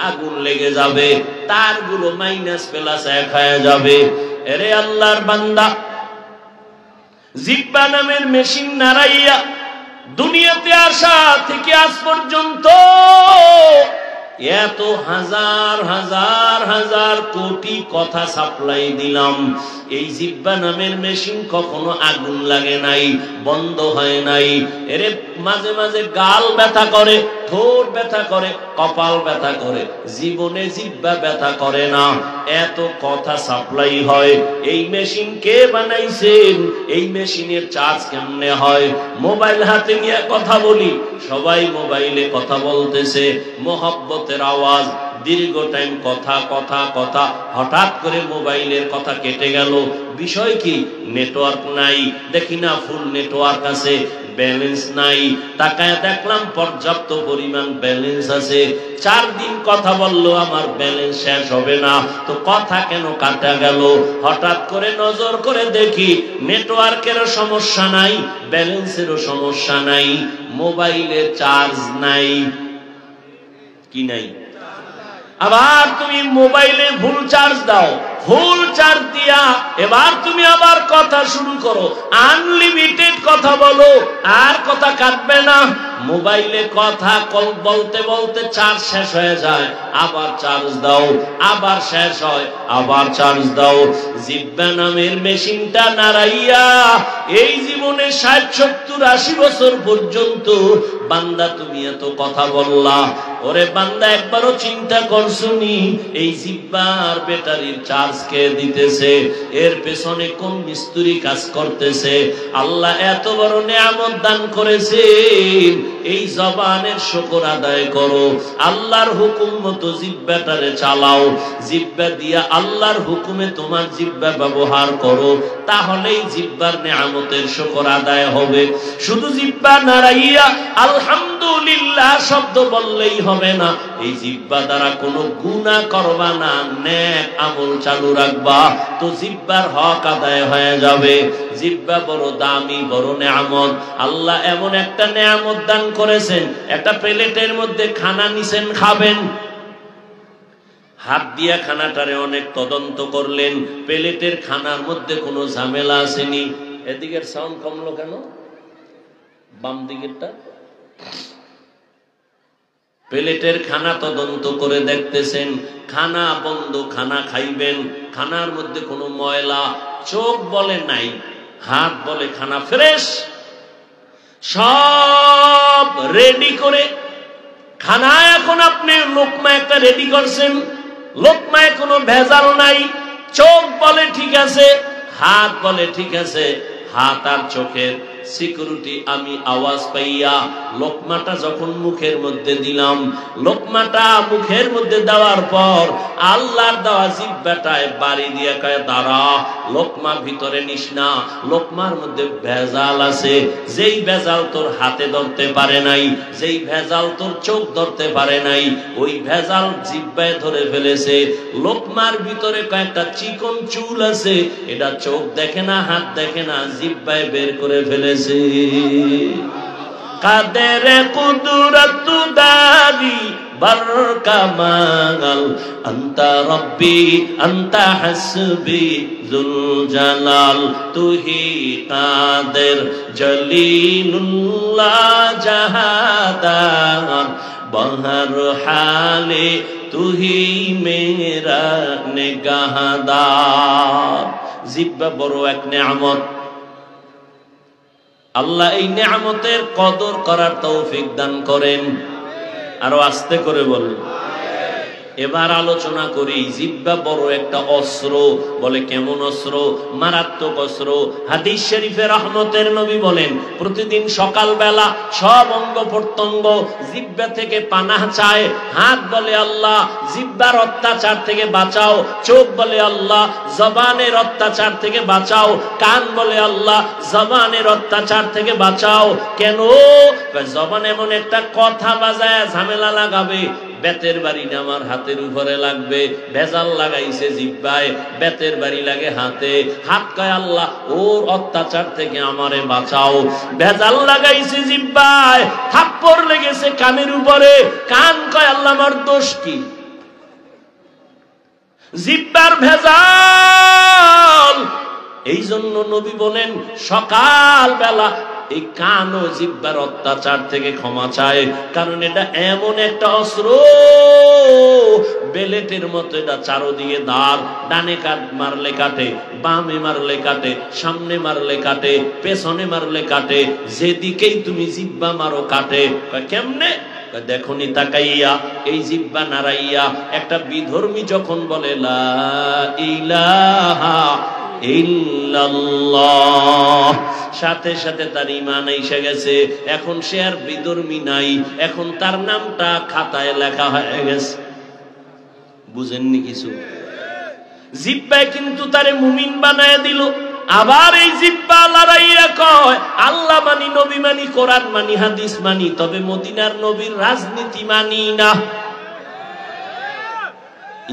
Speaker 2: আগুন লেগে যাবে, তারগুলো মাইনাস প্লাস এক হয়ে যাবে। এরে আল্লাহর বান্দা, জিহ্বা নামের মেশিন নাড়াইয়া দুনিয়াতে আসা থেকে আজ পর্যন্ত এত হাজার হাজার হাজার কোটি কথা সাপ্লাই দিলাম। এই জিহ্বা নামের মেশিন কখনো আগুন লাগে নাই, বন্ধ হয় নাই। এরে মাঝে মাঝে গাল ব্যথা করে, ঠোঁট ব্যথা করে, কপাল ব্যথা করে, জীবনে জিহ্বা ব্যথা করে না। এত কথা সাপ্লাই হয়। এই মেশিন কে বানাইছেন? এই মেশিনের চার্জ কেমনে হয়? মোবাইল হাতে নিয়ে কথা বলি, সবাই মোবাইলে কথা বলতেছে, মোহাব্বতের আওয়াজ, দীর্ঘ টাইম কথা কথা কথা, হঠাৎ করে মোবাইলের কথা কেটে গেল। বিষয় কি? নেটওয়ার্ক নাই। দেখি না ফুল নেটওয়ার্ক আছে, ব্যালেন্স নাই। তাকায় দেখলাম পর্যাপ্ত পরিমাণ ব্যালেন্স আছে। 4 দিন কথা বললো, আমার ব্যালেন্স শেষ হবে না, তো কথা কেন কাটা গেল? হঠাৎ করে নজর করে দেখি নেটওয়ার্কেরও সমস্যা নাই, ব্যালেন্সেরও সমস্যা নাই, মোবাইলে চার্জ নাই। কি নাই? আবার তুমি মোবাইলে ফুল চার্জ দাও, ফুল চার্জ দিয়া এবার তুমি আবার কথা শুরু করো, আনলিমিটেড কথা বলো, আর কথা কাটবে না। মোবাইলে কথা বলতে বলতে চার্জ শেষ হয়ে যায়, আবার চার্জ দাও, আবার শেষ হয়, আবার চার্জ দাও। জিহ্বা নামের মেশিনটা নাড়াইয়া এই জীবনে 60, 70, 80 বছর পর্যন্ত বান্দা তুমি এত কথা বললা। ওরে বান্দা, একবারও চিন্তা করছনি এই জিহ্বার ব্যাটারির চার্জ কে দিতেছে? এর পেছনে কোন মিস্ত্রি কাজ করতেছে? আল্লাহ এত বড় নেয়ামত দান করেছেন, এই জবানের শুকর আদায় করো। আল্লাহর হুকুম মতো জিহ্বাটারে চালাও, জিহ্বা দিয়া আল্লাহর হুকুমে তোমার জিহ্বা ব্যবহার করো, তাহলেই জিহ্বার নেয়ামতের শুকর আদায় হবে। শুধু জিহ্বা নাড়াইয়া আলহামদুলিল্লাহ শব্দ বললেই হবে না। এই জিহ্বা দ্বারা কোনো গুনাহ করবা না, নেক আমল চালু রাখবা, তো জিহ্বার হক আদায় হয়ে যাবে। জিহ্বা বড় দামি, বড় নেয়ামত। আল্লাহ এমন একটা নেয়ামত দান করেছেন, একটা প্লেটের মধ্যে খানা নিছেন, খাবেন, হাত দিয়া খানাটারে অনেক তদন্ত করলেন, প্লেটের খানার মধ্যে কোনো ঝামেলা আসেনি। এদিকের সাউন্ড কমলো কেন? বাম দিকেরটা। প্লেটের খানা তদন্ত করে দেখতেছেন, খানা বন্ধ, খানা খাইবেন, খানার মধ্যে কোনো ময়লা, চোখ বলে নাই, হাত বলে খানা ফ্রেশ, সব রেডি করে খানা এখন আপনি লোকমা একটা রেডি করছেন, লোকমায় কোনো ভেজাল নাই, চোখ বলে ঠিক আছে, হাত বলে ঠিক আছে, হাত আর চোখের সিকিউরিটি আমি আওয়াজ পাইয়া লোকমাটা যখন মুখের মধ্যে দিলাম, লোকমাটা মুখের মধ্যে দেওয়ার পর আল্লাহর দেওয়া জিহ্বাটায় বাড়ি দিয়ে কয় দাঁড়া, লোকমা ভিতরে নিস না, লোকমার মধ্যে ভেজাল আছে, যেই ভেজাল তোর হাতে ধরতে পারে নাই, যেই ভেজাল তোর চোখ ধরতে পারে নাই, ওই ভেজাল জিহ্বায় ধরে ফেলেছে। লোকমার ভিতরে কয়েকটা চিকন চুল আছে, এটা চোখ দেখে না, হাত দেখে না, জিহ্বায় বের করে ফেলেছে। কাদের কুদরত দারি বরকামাল আনতা রব্বি আনতা হাসবি যুল জালাল তুহি কাদের জলিলুল্লাহ জাহাদার বহর হালে তুহি মেরা নিগাহদার। জিহ্বা বড় এক নেয়ামত, আল্লাহ এই নেয়ামতের কদর করার তৌফিক দান করেন। আরো আস্তে করে বলেন। এবার আলোচনা করি, জিহ্বা বড় একটা অস্ত্র। বলে কেমন অস্ত্র? মারাত্মক অস্ত্র। হাদিস শরীফে রহমতের নবী বলেন প্রতিদিন সকালবেলা সব অঙ্গ প্রত্যঙ্গ জিহ্বা থেকে পানাহ চায়। হাত বলে আল্লাহ জিহ্বার অত্যাচার থেকে বাঁচাও, চোখ বলে আল্লাহ জবানের অত্যাচার থেকে বাঁচাও, কান বলে আল্লাহ জবানের অত্যাচার থেকে বাঁচাও। কেন? জবান এমন একটা কথা বাজায় ঝামেলা লাগাবে, বেতের বাড়ি আমার হাতের উপরে লাগবে, ভেজাল লাগাইছে জিহ্বায়, বেতের বাড়ি লাগে হাতে। হাত কয় আল্লাহ ওর অত্যাচার থেকে আমারে বাঁচাও। ভেজাল লাগাইছে জিহ্বায়, থাপ্পড় লেগেছে কানের উপরে, কান কয় আল্লাহ আমার দোষ কি? জিহ্বার ভেজাল। এই জন্য নবী বলেন সকাল বেলা এই কান ও জিহ্বার অত্যাচার থেকে ক্ষমা চায়, কারণ এটা এমন একটা অস্ত্র, বেলেটের মতো এটা চারদিকে ধার, ডানে কাট মারলে কাটে, বামে মারলে কাটে, সামনে মারলে কাটে, পেছনে মারলে কাটে, যেদিকেই তুমি জিহ্বা মারো কাটে। কেমনে? দেখনি তাকাইয়া এই জিহ্বা নাড়াইয়া একটা বিধর্মী যখন বলে লা ইলাহা ইল্লাল্লাহ, সাথে সাথে তার ঈমান এসে গেছে। এখন সে আর বিধর্মী নাই, এখন তার নামটা খাতায় লেখা হয়ে গেছে। বুঝেননি কিছু? জিহ্বায় কিন্তু তারে মুমিন বানায় দিল। আবার এই জিহ্বা লড়াইয়া কয় আল্লাহ মানি, নবী মানি, কোরআন মানি, হাদিস মানি, তবে মদিনার নবীর রাজনীতি মানি না।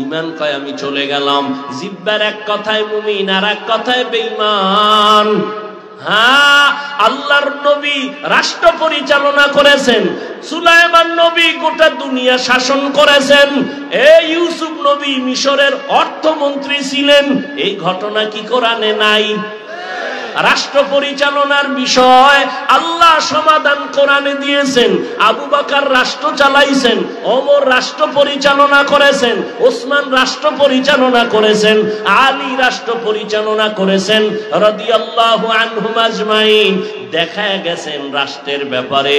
Speaker 2: ঈমান কয় আমি চলে গেলাম। জিহ্বার এক কথায় মুমিন আর এক কথায় বেঈমান। হ্যাঁ, আল্লাহর নবী রাষ্ট্র পরিচালনা করেছেন, সুলাইমান নবী গোটা দুনিয়া শাসন করেছেন, এই ইউসুফ নবী মিশরের অর্থমন্ত্রী ছিলেন। এই ঘটনা কি কোরআনে নাই? রাষ্ট্র পরিচালনার বিষয় আল্লাহ সমাধান কোরআনে দিয়েছেন। আবু বকর রাষ্ট্র চালাইছেন, ওমর রাষ্ট্র পরিচালনা করেছেন, ওসমান রাষ্ট্র পরিচালনা করেছেন, আলী রাষ্ট্র পরিচালনা করেছেন রাদিয়াল্লাহু আনহুম আজমাইন। দেখা গেছেন রাষ্ট্রের ব্যাপারে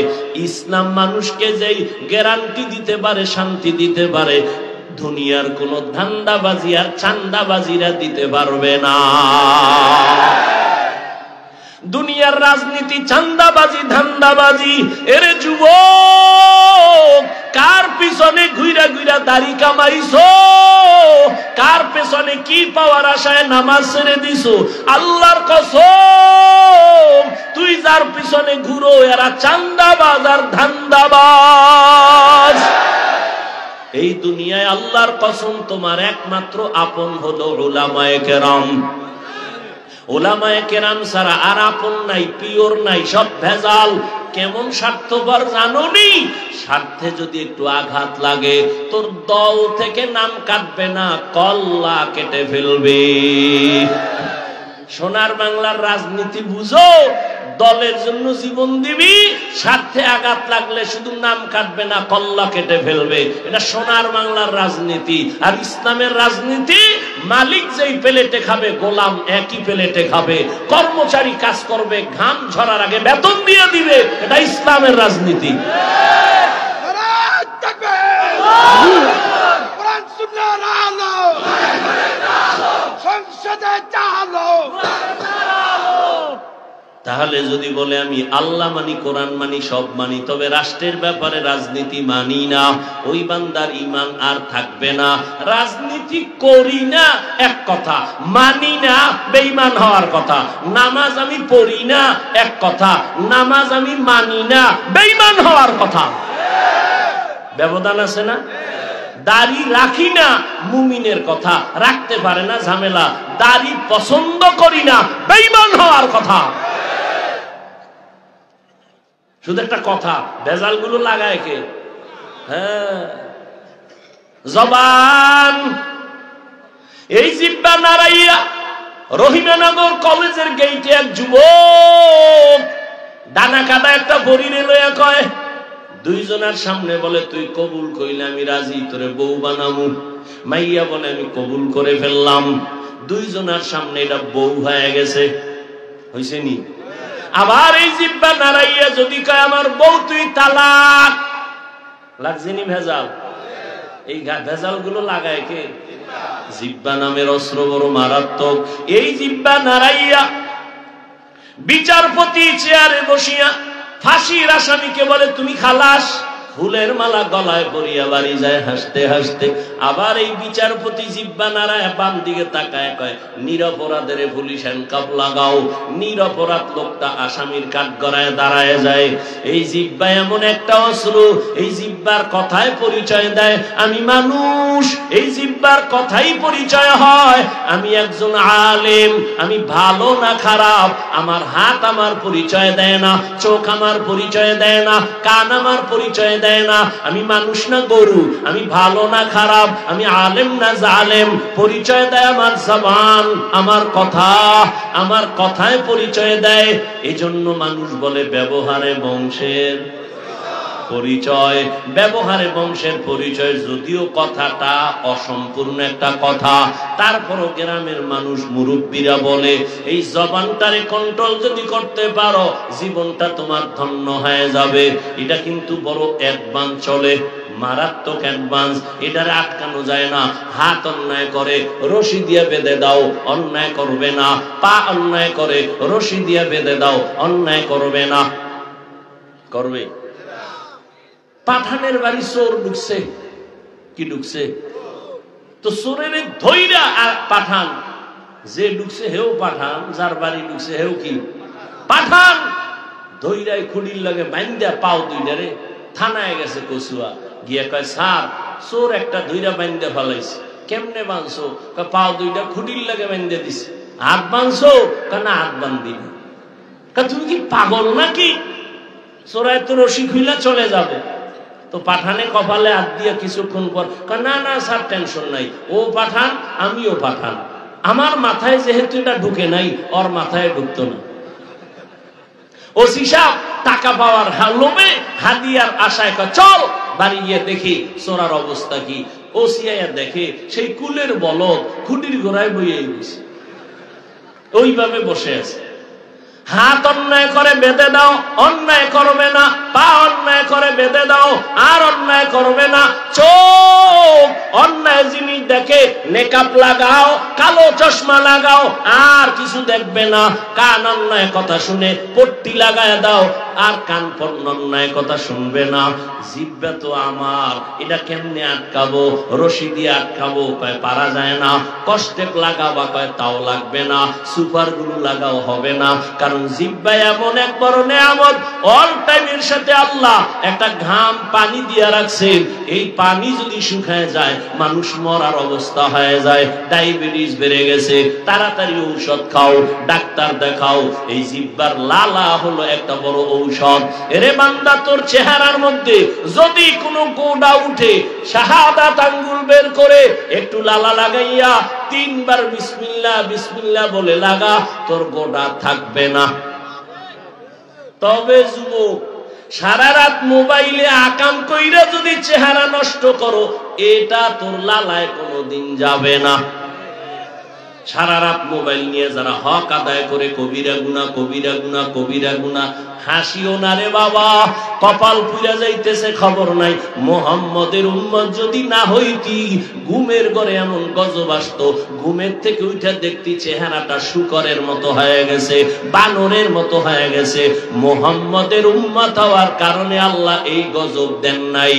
Speaker 2: ইসলাম মানুষকে যেই গ্যারান্টি দিতে পারে, শান্তি দিতে পারে, দুনিয়ার কোন ধান্দাবাজি আর চান্দাবাজিরা দিতে পারবে না। দুনিয়ার রাজনীতি চান্দাবাজি, ধান্দাবাজি। এরে যুবক, কার পিছনে ঘুইরা ঘুইরা দাড়ি কামাইছো? কার পেছনে কি পাওয়ার আশায় নামাজ ছেড়ে দিছো? আল্লাহর কসম, তুই যার পিছনে ঘুরো এরা চান্দাবাজ আর ধান্দাবাজ। এই দুনিয়ায় আল্লাহর কসম তোমার একমাত্র আপন হলো উলামায়ে কেরাম। উলামায়ে কেরাম ছাড়া আর আপন নাই, পিওর নাই, সব ভেজাল। কেমন স্বার্থপর জানোনি? স্বার্থে যদি একটু আঘাত লাগে তোর দল থেকে নাম কাটবে না, কল্লা কেটে ফেলবে। সোনার বাংলার রাজনীতি বুঝো? দলের জন্য জীবন দিবি, স্বার্থে আঘাত লাগলে শুধু নাম কাটবে না, কল্লা কেটে ফেলবে। এটা সোনার বাংলার রাজনীতি। আর ইসলামের রাজনীতি, মালিক যেই প্লেটে খাবে গোলাম একই প্লেটে খাবে, কর্মচারী কাজ করবে, ঘাম ঝরার আগে বেতন দিয়ে দিবে। এটা ইসলামের রাজনীতি।
Speaker 1: কোরআন সুন্নাহর আলো সংসদে চালো।
Speaker 2: তাহলে যদি বলে আমি আল্লাহ মানি, কোরআন মানি, সব মানি, তবে রাষ্ট্রের ব্যাপারে রাজনীতি মানি না, ওই বান্দার ঈমান আর থাকবে না। রাজনীতি করি না এক কথা, মানি না বেঈমান হওয়ার কথা। নামাজ আমি পড়ি না এক কথা, নামাজ আমি মানি না বেঈমান হওয়ার কথা। ব্যবধান আছে না? দাড়ি রাখি না মুমিনের কথা, রাখতে পারে না ঝামেলা। দাড়ি পছন্দ করি না বেঈমান হওয়ার কথা। শুধু একটা কথা, ভেজাল গুলো লাগায় কে? হ্যাঁ, জবান। এই জিব্বা নাড়াইয়া রহিমানগর কলেজের গেইটে এক যুবক ডানা কাটা একটা বড়িরে লইয়া কয়, দুইজনের সামনে বলে তুই কবুল কইলে আমি রাজি, তোরে বউ বানামু। মাইয়া বলে আমি কবুল করে ফেললাম। দুইজনের সামনে এটা বউ হয়ে গেছে, হইছে নি? আবার এই জিব্বা নাড়াইয়া যদি কয় আমার বউ তুই তালাক, লাগছে নি ভেজাল? এই ভেজাল গুলো লাগায় কে? জিব্বা নামের অস্ত্র বড় মারাত্মক। এই জিব্বা নাড়াইয়া বিচারপতি চেয়ারে বসিয়া ফাঁসির আসামিকে বলে তুমি খালাস, ফুলের মালা গলায় পরিয়া বাড়ি যায় হাসতে হাসতে। আবার এই বিচারপতি জিব্বা নাড়ায় বাম দিকে তাকায় কয় নিরপরাধের পুলিশ হ্যান্ডকাপ লাগাও। নিরপরাধ লোকটা আসামির কাঠগড়ায় দাঁড়ায় যায়। এই জিব্বা এমন একটা অস্ত্র, এই জিব্বার কথায় পরিচয় দেয় আমি মানুষ। এই জিব্বার কথাই পরিচয় হয় আমি একজন আলেম, আমি ভালো না খারাপ। আমার হাত আমার পরিচয় দেয় না, চোখ আমার পরিচয় দেয় না, কান আমার পরিচয় দেয় না। আমি মানুষ না গরু, আমি ভালো না খারাপ, আমি আলেম না জালেম। পরিচয় দেয় আমার জবান, আমার কথা, আমার কথায় পরিচয় দেয়। এজন্য মানুষ বলে ব্যবহারে বংশের পরিচয়। ব্যবহারে বংশের পরিচয়, যদিও কথাটা অসম্পূর্ণ একটা কথা, তারপরও গ্রামের মানুষ মুরব্বীরা বলে এই জবানটারে কন্ট্রোল যদি করতে পারো জীবনটা তোমার ধন্য হয়ে যাবে। এটা কিন্তু বড় অ্যাডভান্স চলে, মারাত্মক অ্যাডভান্স। এটারে আটকানো যায় না। হাত অন্যায় করে রশি দিয়ে বেঁধে দাও, অন্যায় করবে না। পা অন্যায় করে রশি দিয়ে বেঁধে দাও, অন্যায় করবে না। করবে? পাঠানের বাড়ি চোর ঢুকছে, কি ঢুকছে? তো চোরের ধইরা আর পাঠান, যে ঢুকছে হেও পাঠান, যার বাড়ি ঢুকছে হেও কি পাঠান। ধইরাই খুঁড়ির লাগে বাইন্দা পাও দুইটারে থানায় গেছে কচুয়া, গিয়া কয় স্যার চোর একটা ধইরা বাইন্দা ফেলাইছে। কেমনে বাঁধছো? পাও দুইটা খুঁড়ির লাগে বাইন্দা দিছে। হাত বাঁধছো? না হাত বান্ধি না। তুমি কি পাগল নাকি? চোরাই তো রশি খুইলা চলে যাবে। তো পাঠানে কপালে হাত দিয়ে কিছুক্ষণ পর না না স্যার টেনশন নাই, ও পাঠান আমিও পাঠান, আমার মাথায় যেহেতু এটা ঢুকে নাই ওর মাথায় ঢুকতো না। ওসি সাহেব টাকা পাওয়ার লোভে হাদিয়ার আশায় চল বাড়ি গিয়ে দেখি চোরার অবস্থা কি। ওসি আয়া দেখে সেই কুলের বলদ খুঁটির গোড়ায় বইয়ে গেছে, ওইভাবে বসে আছে। হাত অন্যায় করে বেঁধে দাও, অন্যায় করবে না। পা অন্যায় করে বেঁধে দাও, আর অন্যায় করবে না। চোখ অন্যায় জিনিস দেখে নেকাপ লাগাও, কালো চশমা লাগাও, আর কিছু দেখবে না। কান অন্যায় কথা শুনে পট্টি লাগায় দাও, আর কান পর্ন অন্যায় কথা শুনবে না। জিহ্বা তো আমার, এটা কেমনে আটকাবো? রশি দিয়ে আটকাবো, কয় পারা যায় না। কষ্টে লাগাবা, কয় তাও লাগবে না। সুপার গুলো লাগাও, হবে না। কারণ জিহ্বা এমন এক বড় নেয়ামত, অল টাইমের সাথে আল্লাহ একটা ঘাম পানি দিয়া রাখছেন। এই পানি যদি শুকায় যায় মানুষ মরার অবস্থা হয়ে যায়। ডায়াবেটিস বেড়ে গেছে, তাড়াতাড়ি ঔষধ খাও, ডাক্তার দেখাও। এই জিহ্বার লালা হলো একটা বড় ঔষধ। এরে বান্দা, তোর চেহারার মধ্যে যদি কোনো গোড়া উঠে, শাহাদাত আঙ্গুল বের করে একটু লালা লাগাইয়া 3 বার বিসমিল্লাহ বিসমিল্লাহ বলে লাগা, তোর গোড়া থাকবে না। তবে যুবক, সারা রাত মোবাইলে আকাম কইরা যদি চেহারা নষ্ট করো, এটা তোর লালায় কোনোদিন যাবে না। সারা রাত মোবাইল নিয়ে যারা হক আদায় করে কবিরা গুনাহ কবিরা গুনাহ কবিরা গুনাহ, হাসিও না রে বাবা, কপাল পুড়া যাইতেছে খবর নাই। মুহাম্মদের উম্মত যদি না হইতি, ঘুমের ঘরে এমন গজব আসতো, ঘুমের থেকে উঠে দেখতি চেহারাটা শুকরের মতো হয়ে গেছে, বানরের মতো হয়ে গেছে। মুহাম্মদের উম্মত হওয়ার কারণে আল্লাহ এই গজব দেন নাই।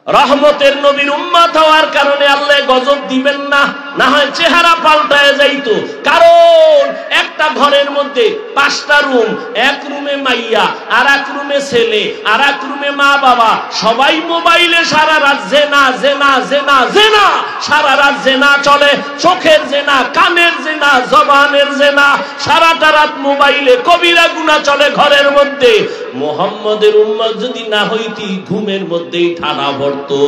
Speaker 2: রহমতের নবীর উম্মত হওয়ার কারণে আল্লাহ গজব দিবেন না, না হয় চেহারা পাল্টায় যাইতো। কারণ একটা ঘরের মধ্যে 5টা রুম, এক রুমে মাইয়া, আর এক রুমে ছেলে, আর এক রুমে মা বাবা, সবাই মোবাইলে সারা রাত জেনা জেনা জেনা জেনা, সারা রাত জেনা চলে, চোখের জেনা, কানের জেনা, জবানের জেনা, সারাটা রাত মোবাইলে কবিরা গুনাহ চলে ঘরের মধ্যে। মুহাম্মদের উম্মত যদি না হইতি, ঘুমের মধ্যেই ঠাড়া পড়তো।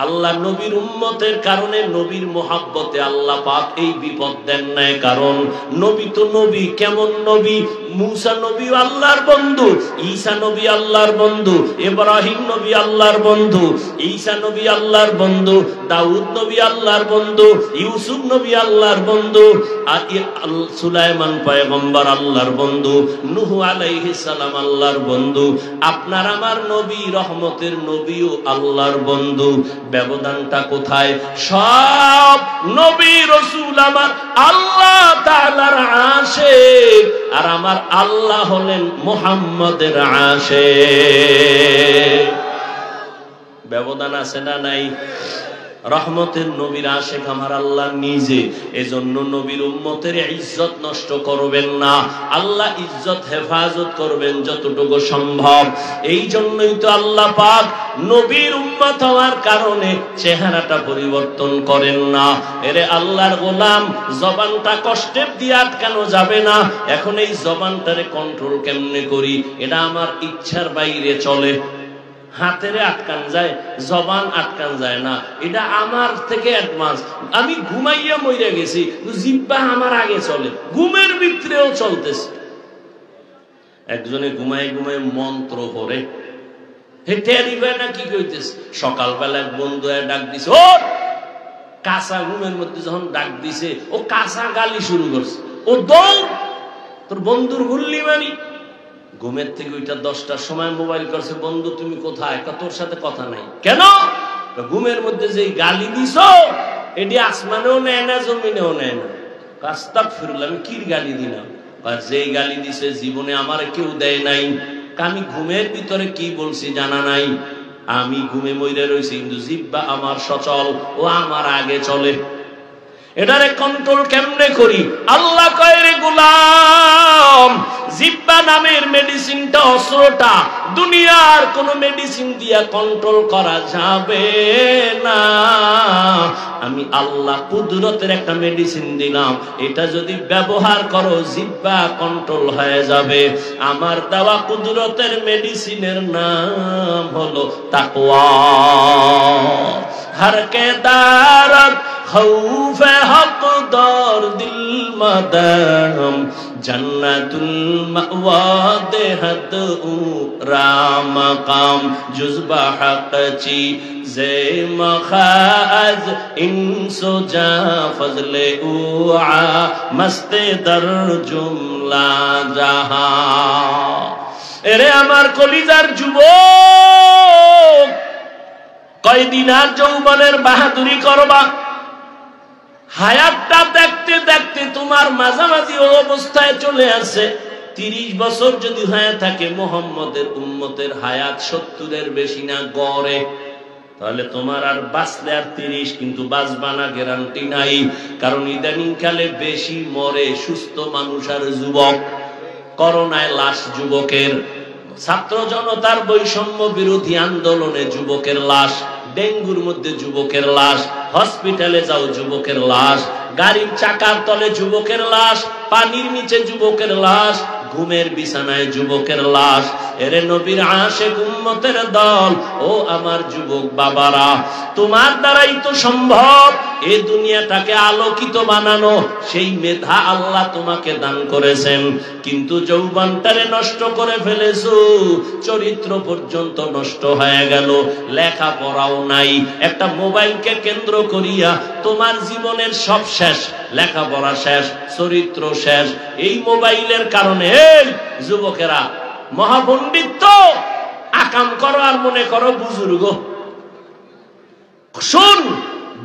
Speaker 2: আল্লাহ নবীর উম্মতের কারণে, নবীর মুহাব্বতে আল্লাহ পাক এই বিপদ দেন নাই। কারণ নবী তো নবী, কেমন নবী? মূসা নবী আল্লাহর বন্ধু, ঈসা নবী আল্লাহর বন্ধু, ইব্রাহিম নবী আল্লাহর বন্ধু, ঈসা নবী আল্লাহর বন্ধু, দাউদ নবী আল্লাহর বন্ধু, ইউসুফ নবী আল্লাহর বন্ধু, আর সুলাইমান পয়গম্বর আল্লাহর বন্ধু, নূহ আলাইহিস সালাম আল্লাহর বন্ধু। আপনার আমার নবী, রহমতের নবীও আল্লাহর বন্ধু। ব্যবধানটা কোথায়? সব নবী রাসূল আমার আল্লাহ তাআলার আশিক, আর আমার আল্লাহ হলেন মুহাম্মদের আশিক। ব্যবধান আছে না নাই? রহমতের নবীর আশিক আমার আল্লাহ নিজে। এজন্য নবীর উম্মতের ইজ্জত নষ্ট করবেন না, আল্লাহ ইজ্জত হেফাজত করবেন যতটুকু সম্ভব। এই জন্যই তো আল্লাহ পাক নবীর উম্মত হওয়ার কারণে চেহারাটা পরিবর্তন করেন না। এরে আল্লাহর গোলাম, জবানটা কষ্টের দিয়ে আটকানো যাবে না। এখন এই জবানটারে কন্ট্রোল কেমনে করি? এটা আমার ইচ্ছার বাইরে চলে। হাতেরে আটকান যায়, জবান আটকান যায় না, এটা আমার থেকে অ্যাডভান্স। আমি ঘুমাইয়া মইরা গেছি, জিহ্বা আমার আগে চলে, ঘুমের ভিতরেও চলতেছে। একজনে ঘুমায় ঘুমায় মন্ত্র পড়ে, হেঁটে দিবে না কি কইতেছে। সকালবেলা এক বন্ধু ডাক দিছে, ও কাঁচা ঘুমের মধ্যে যখন ডাক দিছে, ও কাঁচা গালি শুরু করছে, ও দৌড়, তোর বন্ধুর গুল্লি মারি। ঘুমের থেকে ওইটা 10টার সময় মোবাইল করছে, বন্ধু তুমি কোথায়? তোর সাথে কথা নাই। কেন? ঘুমের মধ্যে যে গালি দিছ, এটি আসমানেও নেয় না, জমিনেও নেয় না। আস্তাগফিরুল্লাহ, আমি কি গালি দিলাম? যে গালি দিছে জীবনে আমার কেউ দেয় নাই। আমি ঘুমের ভিতরে কি বলছি জানা নাই। আমি ঘুমে মইরা রয়েছি, কিন্তু জিহ্বা আমার সচল, ও আমার আগে চলে। এটারে কন্ট্রোল কেমনে করি? আল্লাহ কয়, রে গোলাম, জিহ্বা নামের মেডিসিনটা, অস্ত্রটা দুনিয়ার কোন মেডিসিন দিয়া কন্ট্রোল করা যাবে না। আমি আল্লাহ কুদরতের একটা মেডিসিন দিলাম, এটা যদি ব্যবহার করো জিহ্বা কন্ট্রোল হয়ে যাবে। আমার দেওয়া কুদরতের মেডিসিনের নাম হলো তাকওয়া। हर के दारत खौफ हक दौर दिल मदम जन्नतुल मअवा देहत राम काम जुज़बा हक ची जे मखाज इंसो जा फजले उआ मस्ते दर जुमला जहां। एरे আমার কলিজার যুবক, কয়দিন আর যৌবনের বাহাদুরি করবা? হায়াতটা দেখতে দেখতে তোমার মাঝামাঝি অবস্থায় চলে আসে। 30 বছর যদি হয়ে থাকে, মুহাম্মদের উম্মতের হায়াত 70-এর বেশি না গড়ে, তাহলে তোমার আর বাঁচলে আর 30, কিন্তু বাঁচবা না গ্যারান্টি নাই। কারণ ইদানিং কালে বেশি মরে সুস্থ মানুষ আর যুবক। করোনায় লাশ যুবকের, ছাত্র জনতার বৈষম্য বিরোধী আন্দোলনে যুবকের লাশ, ডেঙ্গুর মধ্যে যুবকের লাশ, হসপিটালে যাও যুবকের লাশ, গাড়ির চাকার তলে যুবকের লাশ, পানির নিচে যুবকের লাশ, ঘুমের বিছানায় যুবকের লাশ। এরে নবীর আশিক উম্মতের দল, ও আমার যুবক বাবারা, তোমার দ্বারাই তো সম্ভব এই দুনিয়াটাকে আলোকিত বানানো। সেই মেধা আল্লাহ তোমাকে দান করেছেন, কিন্তু যৌবনটারে নষ্ট করে ফেলেছো, চরিত্র পর্যন্ত নষ্ট হয়ে গেল, লেখাপড়াও নাই। একটা মোবাইলকে কেন্দ্র করিয়া তোমার জীবনের সব শেষ, লেখাপড়া শেষ, চরিত্র শেষ, এই মোবাইলের কারণে। এই যুবকেরা, মহাপণ্ডিত আকাম করো আর মনে করো বুজুর্গ। শুন,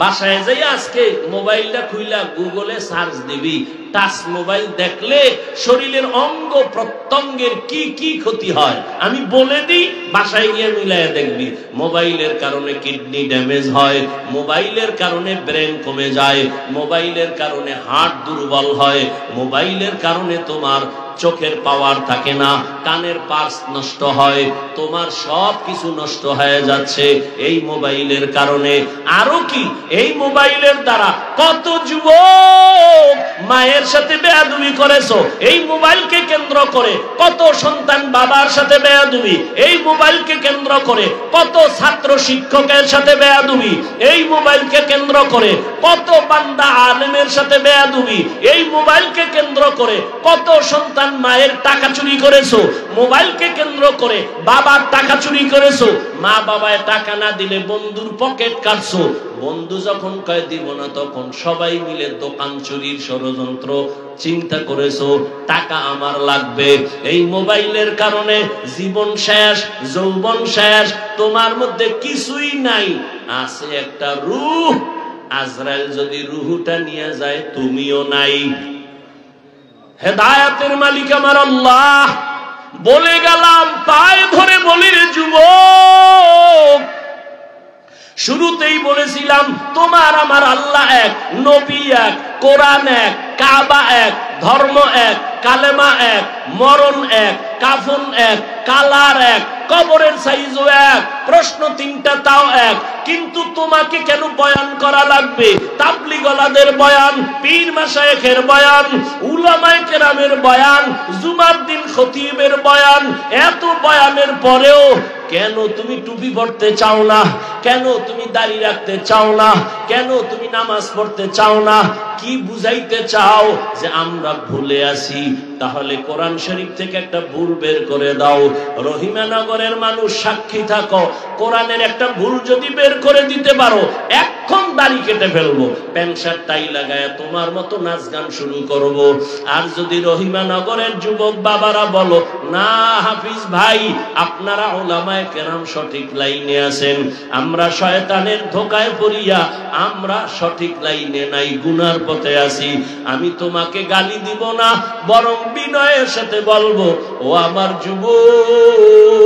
Speaker 2: বাসায় যাই আজকে মোবাইলটা খুইলা গুগলে সার্চ দিবি, টাচ মোবাইল দেখলে শরীরের অঙ্গ প্রত্যঙ্গের কি কি ক্ষতি হয় আমি বলে দিই, বাসায় গিয়ে মিলায় দেখবি। মোবাইলের কারণে কিডনি ড্যামেজ হয়, মোবাইলের কারণে ব্রেন কমে যায়, মোবাইলের কারণে হার্ট দুর্বল হয়, মোবাইলের কারণে তোমার চোখের পাওয়ার থাকে না, কানের পার্স নষ্ট হয়, তোমার সব কিছু নষ্ট হয়ে যাচ্ছে এই মোবাইলের কারণে। আরো কি, এই মোবাইলের দ্বারা কত যুবক মায়ের সাথে বেয়াদবি করেছো, এই মোবাইলকে কেন্দ্র করে কত সন্তান বাবার সাথে বেয়াদবি, এই মোবাইলকে কেন্দ্র করে কত ছাত্র শিক্ষকের সাথে বেয়াদবি, এই মোবাইলকে কেন্দ্র করে কত বান্দা আলেমের সাথে বেয়াদবি, এই মোবাইলকে কেন্দ্র করে কত সন্তান মায়ের টাকা চুরি করেছো, মোবাইলকে কেন্দ্র করে বাবার টাকা চুরি করেছো, মা বাবায় টাকা না দিলে বন্ধুর পকেট কাটছো, বন্ধু যখন কয় দিব না তখন সবাই মিলে দোকান চুরির ষড়যন্ত্র চিন্তা করেছো, টাকা আমার লাগবে। এই মোবাইলের কারণে জীবন শেষ, যৌবন শেষ, তোমার মধ্যে কিছুই নাই, আছে একটা রূহ। আজরাইল যদি রূহটা নিয়ে যায় তুমিও নাই। হেদায়েতের মালিক আমার আল্লাহ, বলে গেলাম পায়ে ধরে বলি রে যুবক, শুরুতেই বলেছিলাম তোমার আমার আল্লাহ এক, নবী এক, কোরআন এক, কাবা এক, ধর্ম এক, কালেমা এক, মরণ এক, কাফন এক, কালার এক, কবরের সাইজও এক, প্রশ্ন তিনটা তাও এক। কিন্তু তোমাকে কেন বয়ান করা লাগবে? তাবলীগওয়ালাদের বয়ান, পীর মাশায়েখের বয়ান, উলামায়ে কেরামের বয়ান, জুমার দিন খতিবের বয়ান, এত বয়ানের পরেও কেন তুমি টুপি পরতে চাও না? কেন তুমি দাড়ি রাখতে চাও না? কেন তুমি নামাজ পড়তে চাও না? কি বুঝাইতে চাও যে আমরা ভুলে আছি? তাহলে কোরআন শরীফ থেকে একটা ভুল বের করে দাও। রহিমানগরের মানুষ সাক্ষী থাকো, কোরআনের একটা ভুল যদি বের করে দিতে পারো, এখন দাড়ি কেটে ফেলবো, প্যান্ট শার্ট টাই লাগায় তোমার মতো নাচ গান শুরু করব। আর যদি রহিমানগরের যুবক বাবারা বলো না হাফিজ ভাই, আপনারা উলামায়ে কেরাম সঠিক লাইনে আছেন, আমরা শয়তানের ধোকায় পড়িয়া আমরা সঠিক লাইনে নাই, গুনার পথে আছি, আমি তোমাকে গালি দিব না, বরং বিনয়ের সাথে বলবো, ও আমার যুবক,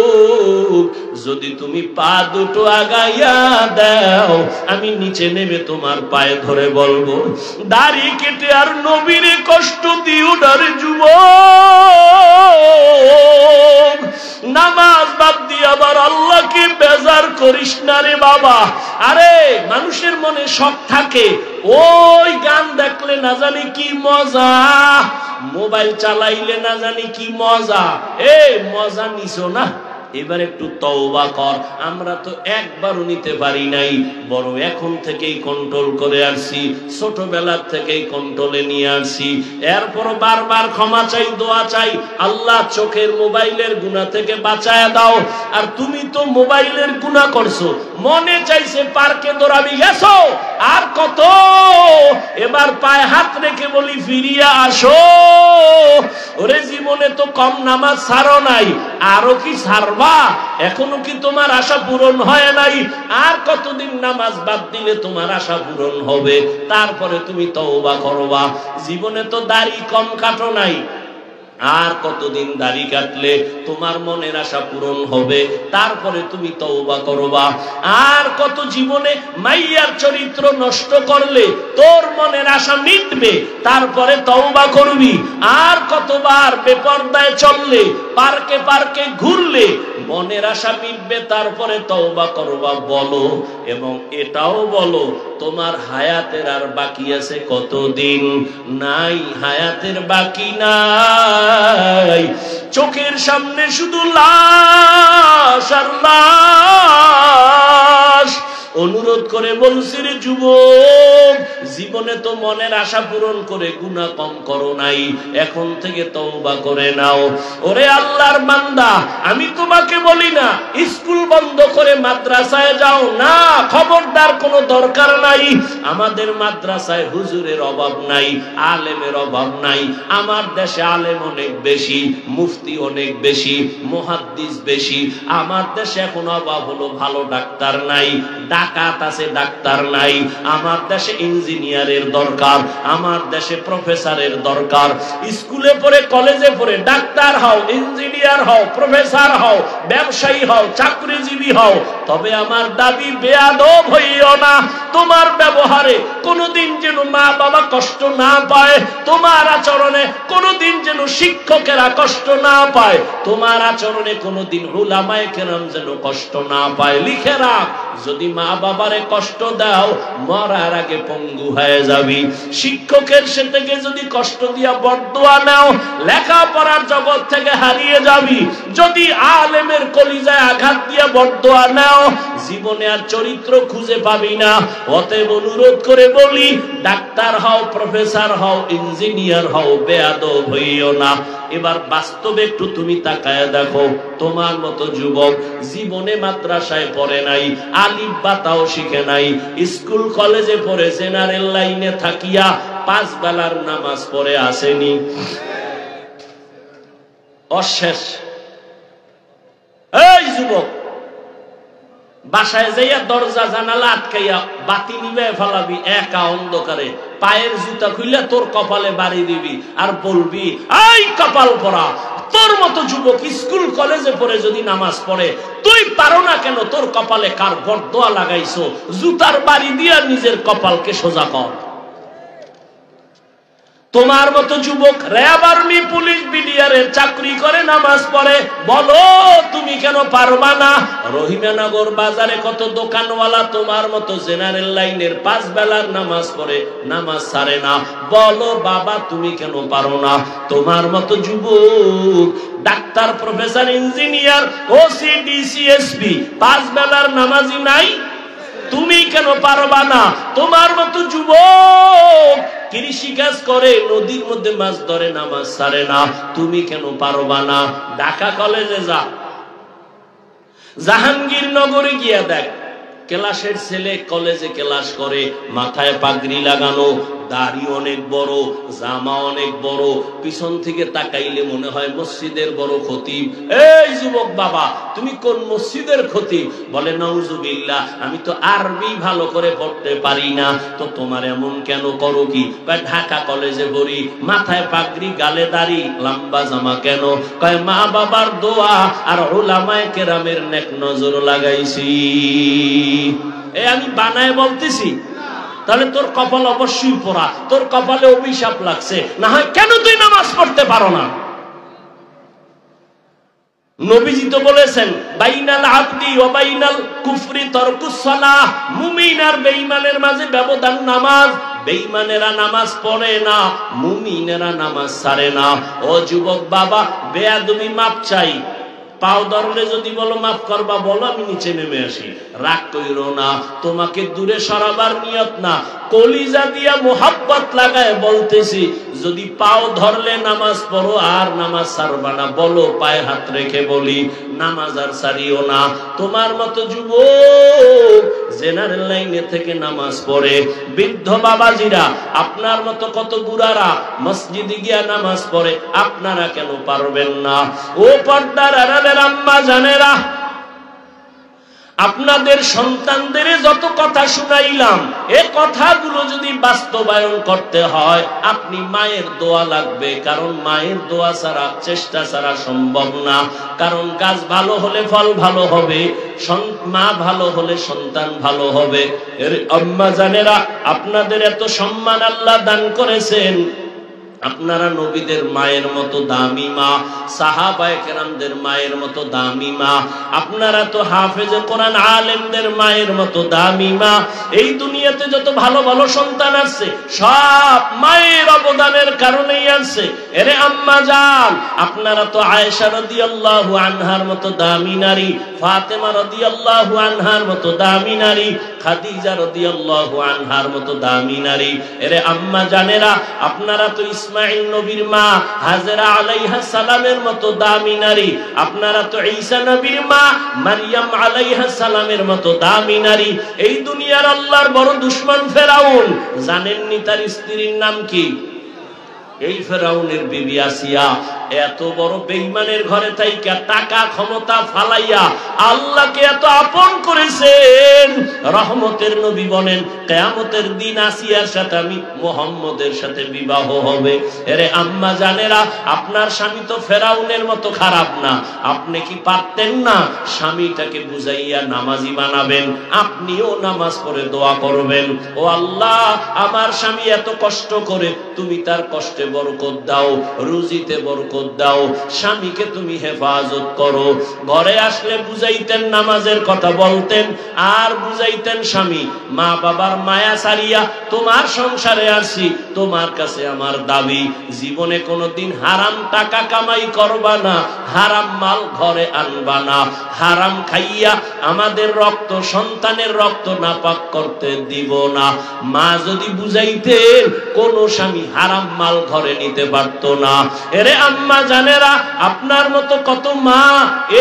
Speaker 2: যদি তুমি পা দুটো আগাইয়া দাও, আমি নিচে নেমে তোমার পায়ে ধরে বলবো, দাড়ি কেটে আর নবীরে কষ্ট দিও না রে যুবক, নামাজ বাদ দিয়ে আবার আল্লাহকে বেজার করিস না রে বাবা। আরে মানুষের মনে শখ থাকে, ওই গান দেখলে না জানি কি মজা, মোবাইল চালাইলে না জানি কি মজা, এই মজা নিছো না, এবার একটু তওবা কর। আমরা তো একবারও নিতে পারি নাই, বড় এখন থেকেই কন্ট্রোল করে আসছি, ছোটবেলার থেকেই কন্ট্রোলে নিয়ে আসছি, এরপর বারবার ক্ষমা চাই, দোয়া চাই, আল্লাহ চোখের মোবাইলের গুনাহ থেকে বাঁচায় দাও। আর তুমি তো মোবাইলের গুনাহ করছো, মনে চাইছে পার্কে দৌড়াবি গেছো, আর কত, এবার পায়ে হাত রেখে বলি ফিরিয়া আসো। ওরে জীবনে তো কম নামাজ ছাড়ো নাই, আরো কি ছাড়বা? এখনো কি তোমার আশা পূরণ হয় নাই? আর কতদিন নামাজ বাদ দিলে তোমার আশা পূরণ হবে? তারপরে তুমি তওবা করবা। জীবনে তো দাড়ি কম কাটো নাই, আর কতদিন দাড়ি কাটলে তোমার মনের আশা পূরণ হবে? তারপরে তুমি তওবা করবা। আর কত জীবনে মাইয়ার চরিত্র নষ্ট করলে তোর মনের আশা মিটবে? তারপরে তওবা করবি। আর কতবার বেপরদায় চললে, পার্কে পার্কে ঘুরলে, মনের আশা মিটবে তারপরে তওবা করবা বলো, এবং এটাও বলো তোমার হায়াতের আর বাকি আছে কতদিন? নাই, হায়াতের বাকি নাই। চোখের সামনে শুধু লাশ আর লাশ। অনুরোধ করে বলছি রে যুবক, জীবনে তো মনের আশা পূরণ করে গুনাহ কম করো নাই, এখন থেকে তওবা করে নাও। ওরে আল্লাহর বান্দা, আমি তোমাকে বলি না স্কুল বন্ধ করে মাদ্রাসায় যাও না, খবরদার, কোনো দরকার নাই। আমাদের মাদ্রাসায় হুজুরের অভাব নাই, আলেমের অভাব নাই। আমার দেশে আলেম অনেক বেশি, মুফতি অনেক বেশি, মুহাদ্দিস বেশি। আমার দেশে এখন অভাব হলো ভালো ডাক্তার নাই, ডাকাত আছে ডাক্তার নাই। আমার দেশে ইঞ্জিনিয়ারের দরকার, আমার দেশে প্রফেসরের দরকার। স্কুলে পড়ে কলেজে পড়ে ডাক্তার হও, ইঞ্জিনিয়ার হও, প্রফেসর হও, ব্যবসায়ী হও, চাকরিজীবী হও। তবে আমার দাবি, বেয়াদব হইও না। তোমার ব্যবহারে কোনোদিন যেন মা বাবা কষ্ট না পায়, তোমার আচরণে কোনোদিন যেন শিক্ষকেরা কষ্ট না পায়, তোমার আচরণে কোনোদিন উলামায়ে কেরাম যেন কষ্ট না পায়। লিখে রাখ, যদি মা বাবারে কষ্ট দাও মরার আগে পঙ্গু হয়ে যাবি। শিক্ষকের সে থেকে যদি কষ্ট দিয়া বদদুয়া নাও লেখাপড়ার জগৎ থেকে হারিয়ে যাবি। যদি আলেমের কলিজায় আঘাত দিয়া বদদুয়া নাও জীবনে আর চরিত্র খুঁজে পাবি না। অতএব অনুরোধ করে বলি, ডাক্তার হও, প্রফেসর হও, ইঞ্জিনিয়ার হও, বেয়াদব হইও না। এবার বাস্তবে একটু তুমি তাকায় দেখো, তোমার মতো যুবক জীবনে মাদ্রাসায় পড়ে নাই, আলিফ বাতাও শিখে নাই, স্কুল কলেজে পড়ে জেনারেল লাইনে থাকিয়া 5 বেলার নামাজ পড়ে আসেনি। অশেষ। এই যুবক, বাসায় যাইয়া দরজা জানালা আটকাইয়া বাতি নিবে ফেলাবি একা অন্ধকারে, পায়ের জুতা খুইলে তোর কপালে বাড়ি দিবি আর বলবি, এই কপাল পরা। তোর মতো যুবক স্কুল কলেজে পড়ে যদি নামাজ পড়ে, তুই পারো না কেন? তোর কপালে কার বরদোয়া লাগাইছো? জুতার বাড়ি দিয়া নিজের কপালকে সোজা কর। তোমার মতো যুবক র্যাব, আর্মি, পুলিশ, বিডিআরের চাকরি করে নামাজ পড়ে, বলো তুমি কেন পারবা না? রহিমানগর বাজারে কত দোকানওয়ালা তোমার মতো জেনারেল লাইনের 5 বেলার নামাজ পড়ে, নামাজ ছাড়ে না, বলো বাবা তুমি কেন পারো না? তোমার মতো যুবক doctor, professor, engineer, OC, DC, SP 5 বেলার নামাজি নাই, তুমি কেন পারবা না? তোমার মতো যুবক কৃষি কাজ করে, নদীর মধ্যে মাছ ধরে, নামাজ ছাড়ে না, তুমি কেন পারবা না? ঢাকা কলেজে যা, জাহাঙ্গীরনগরে গিয়া দেখ, ক্লাসের ছেলে কলেজে ক্লাস করে, মাথায় পাগড়ি লাগানো, দাড়ি অনেক বড়, জামা অনেক বড়, পিছন থেকে তাকাইলে মনে হয় মসজিদের বড় খতিব। এই যুবক বাবা, তুমি কোন মসজিদের খতিব? বলে নাউজুবিল্লাহ, আমি তো আরবি ভালো করে পড়তে পারি না। তো তোমার এমন কেন করো কি? ঢাকা কলেজে পড়ি, মাথায় পাগড়ি, গালে দাড়ি, লম্বা জামা কেন? কয় মা বাবার দোয়া আর উলামায়ে কেরামের নেক নজর লাগাইছি। আমি বানায় বলতেছি? তাহলে তোর কপাল অবশ্যই পোড়া, তোর কপালে অভিশাপ লাগছে। না হয় কেন তুই নামাজ পড়তে পারো না? নবীজি তো বলেছেন, বাইনাল আবদি ওয়া বাইনাল কুফরি তারকুস সালাহ। মুমিন আর বেঈমানের মাঝে ব্যবধান নামাজ। বেঈমানেরা নামাজ পড়ে না, মুমিনেরা নামাজ ছাড়ে না। ও যুবক বাবা, বেয়াদবি মাপ চাই। পাও ধরলে যদি বলো মাফ করবা, বলো আমি নিচে নেমে আসি। রাগ কইরো না, তোমাকে দূরে সরাবার নিয়ত না, কলিজা দিয়া মোহাব্বত লাগায় বলতেছি, যদি পাও ধরলে নামাজ পড়ো আর নামাজ ছাড়বা না, বলো, পায়ে হাত রেখে বলি, নামাজ আর ছাড়িও না। তোমার মতো যুবক জেনারেল লাইনে থেকে নামাজ পড়ে, বৃদ্ধ বাবাজিরা, আপনার মতো কত বুড়ারা মসজিদে গিয়া নামাজ পড়ে, আপনারা কেন পারবেন না? ও পর্দার আড়ালের আম্মা জানেরা, আপনাদের সন্তানদের যত কথা শুনাইলাম, এ কথাগুলো যদি বাস্তবায়ন করতে হয়, আপনি মায়ের দোয়া লাগবে। কারণ মায়ের দোয়া ছাড়া, চেষ্টা ছাড়া সম্ভব না। কারণ গাছ ভালো হলে ফল ভালো হবে, মা ভালো হলে সন্তান ভালো হবে। এর আম্মা জানেরা, আপনাদের এত সম্মান আল্লাহ দান করেছেন, আপনারা নবীদের মায়ের মতো দামি মা, সাহাবায়ে কেরামদের মায়ের মতো দামি মা, আপনারা তো হাফেজে কোরআন আলেমদের মায়ের মতো দামি মা। এই দুনিয়াতে যত ভালো ভালো সন্তান আছে সব মায়ের অবদানের কারণেই আছে। এরে আম্মা জান, আপনারা তো আয়েশা রাদিয়াল্লাহু আনহার মতো দামি নারী, ফাতেমা রাদিয়াল্লাহু আনহার মতো দামি নারী, খাদিজা রাদিয়াল্লাহু আনহার মতো দামি নারী। এরে আম্মা জানেরা, আপনারা তো ইসমাঈল নবীর মা হাজেরা আলাইহা সালামের মতো দামি নারী, আপনারা তো ঈসা নবীর মা মারইয়াম আলাইহা সালামের মতো দামি নারী। এই দুনিয়ার আল্লাহর বড় দুশমন ফেরাউন, জানেননি তার স্ত্রীর নাম কি? এই ফেরাউনের বিবি আসিয়া এত বড় বেঈমানের ঘরে থাইকা টাকা ক্ষমতা ফালাইয়া আল্লাহকে এত আপন করেছেন। রহমতের নবী বলেন, কিয়ামতের দিন আসিয়ার সাথে আমি মুহাম্মদের সাথে বিবাহ হবে। এরে আম্মা জানেরা, আপনার স্বামী তো ফেরাউনের মতো খারাপ না। আপনি কি পারতেন না স্বামীটাকে বুঝাইয়া নামাজি বানাবেন? আপনিও নামাজ পড়ে দোয়া করবেন, ও আল্লাহ আমার স্বামী এত কষ্ট করে, তুমি তার কষ্টে বরকত দাও, রুজিতে বরকত দাও, স্বামীকে তুমি হেফাজত করো। ঘরে আসলে বুঝাইতেন, নামাজের কথা বলতেন, আর বুঝাইতেন স্বামী মা বাবার মায়া ছাড়িয়া তোমার সংসারে আসি, তোমার কাছে আমার দাবি জীবনে কোনোদিন হারাম টাকা কামাই করবা না, হারাম মাল ঘরে আনবা না, হারাম খাইয়া আমাদের রক্ত সন্তানের রক্ত নাপাক করতে দিব না। মা যদি বুঝাইতেন, কোন স্বামী হারাম মাল ঘরে নিতে পারত না। এরে আম্মা জানেরা, আপনার মতো কত মা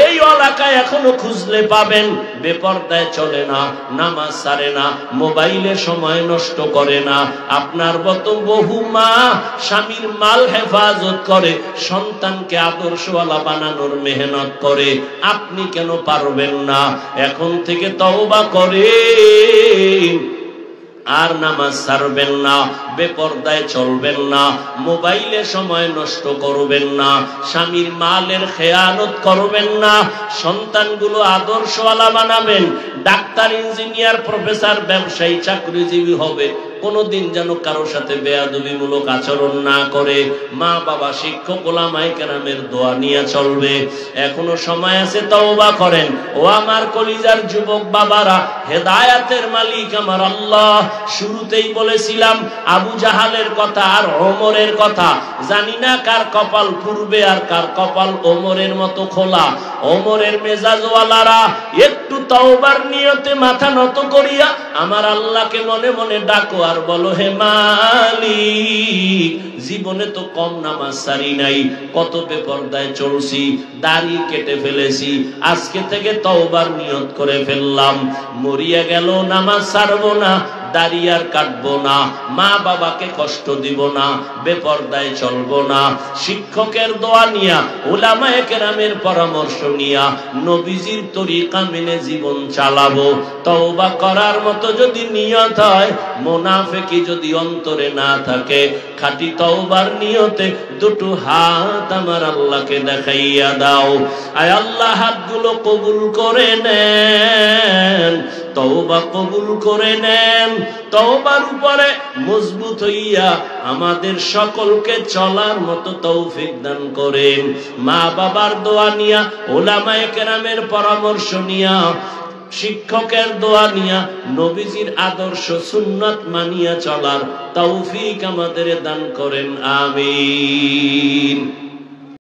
Speaker 2: এই এলাকায় এখনো খুঁজলে পাবেন, বেপরদায় চলে না, নামাজ ছাড়ে না, মোবাইলে সময় নষ্ট করে না। আপনার মতো বহু মা স্বামীর মাল হেফাজত করে, সন্তানকে আদর্শওয়ালা বানানোর মেহনত করে। আপনি কেন পারবেন না? এখন থেকে তওবা করেন, আর নামাজ ছাড়বেন না, বেপরদায় চলবেন না, মোবাইলে সময় নষ্ট করবেন না, স্বামীর মালের খেয়ানত করবেন না, সন্তানগুলো আদর্শওয়ালা বানাবেন। ডাক্তার, ইঞ্জিনিয়ার, প্রফেসর, ব্যবসায়ী, চাকরিজীবী হবে, কোনদিন যেন কারোর সাথে বেয়াদবিমূলক আচরণ না করে। মা বাবা, শিক্ষক, ওলামায়ে কেরামের দোয়া নিয়ে চলবে। এখনো সময় আছে, তওবা করেন। ও আমার কলিজার যুবক বাবারা, হেদায়েতের মালিক আমার আল্লাহ। শুরুতেই বলেছিলাম আবু জাহালের কথা আর ওমরের কথা। জানি না কার কপাল পূর্বে আর কার কপাল ওমরের মতো খোলা। ওমরের মেজাজওয়ালারা একটু তওবার নিয়তে মাথা নত করিয়া আমার আল্লাহকে মনে মনে ডাকো আর বলো, হে মালিক, জীবনে তো কম নামাজ সারি নাই, কত বেপরদায় চলছি, দাড়ি কেটে ফেলেছি, আজকে থেকে তওবার নিয়ত করে ফেললাম। মরিয়া গেল নামাজ ছাড়বো না, দাড়ি আর কাটবো না, মা বাবাকে কষ্ট দিব না, বেপরদায় চলবো না। শিক্ষকের দোয়া নিয়া, উলামায়ে কেরামের পরামর্শ নিয়া, নবীজির তরিকা মেনে জীবন চালাবো। তওবা করার মতো যদি নিয়ত হয়, মুনাফিকি যদি অন্তরে না থাকে, খাঁটি তওবার নিয়তে দুটো হাত আমার আল্লাহকে দেখাইয়া দাও। আয় আল্লাহ, হাতগুলো কবুল করে নেন, তওবা কবুল করে নেন। তওবার উপরে মজবুত হইয়া আমাদের সকলকে চলার মতো তৌফিক দান করেন। মা বাবার দোয়া নিয়া, উলামায়ে কেরামের পরামর্শ নিয়া, শিক্ষকের দোয়া নিয়া, নবীজির আদর্শ সুন্নাত মানিয়া চলার তৌফিক আমাদের দান করেন। আমিন।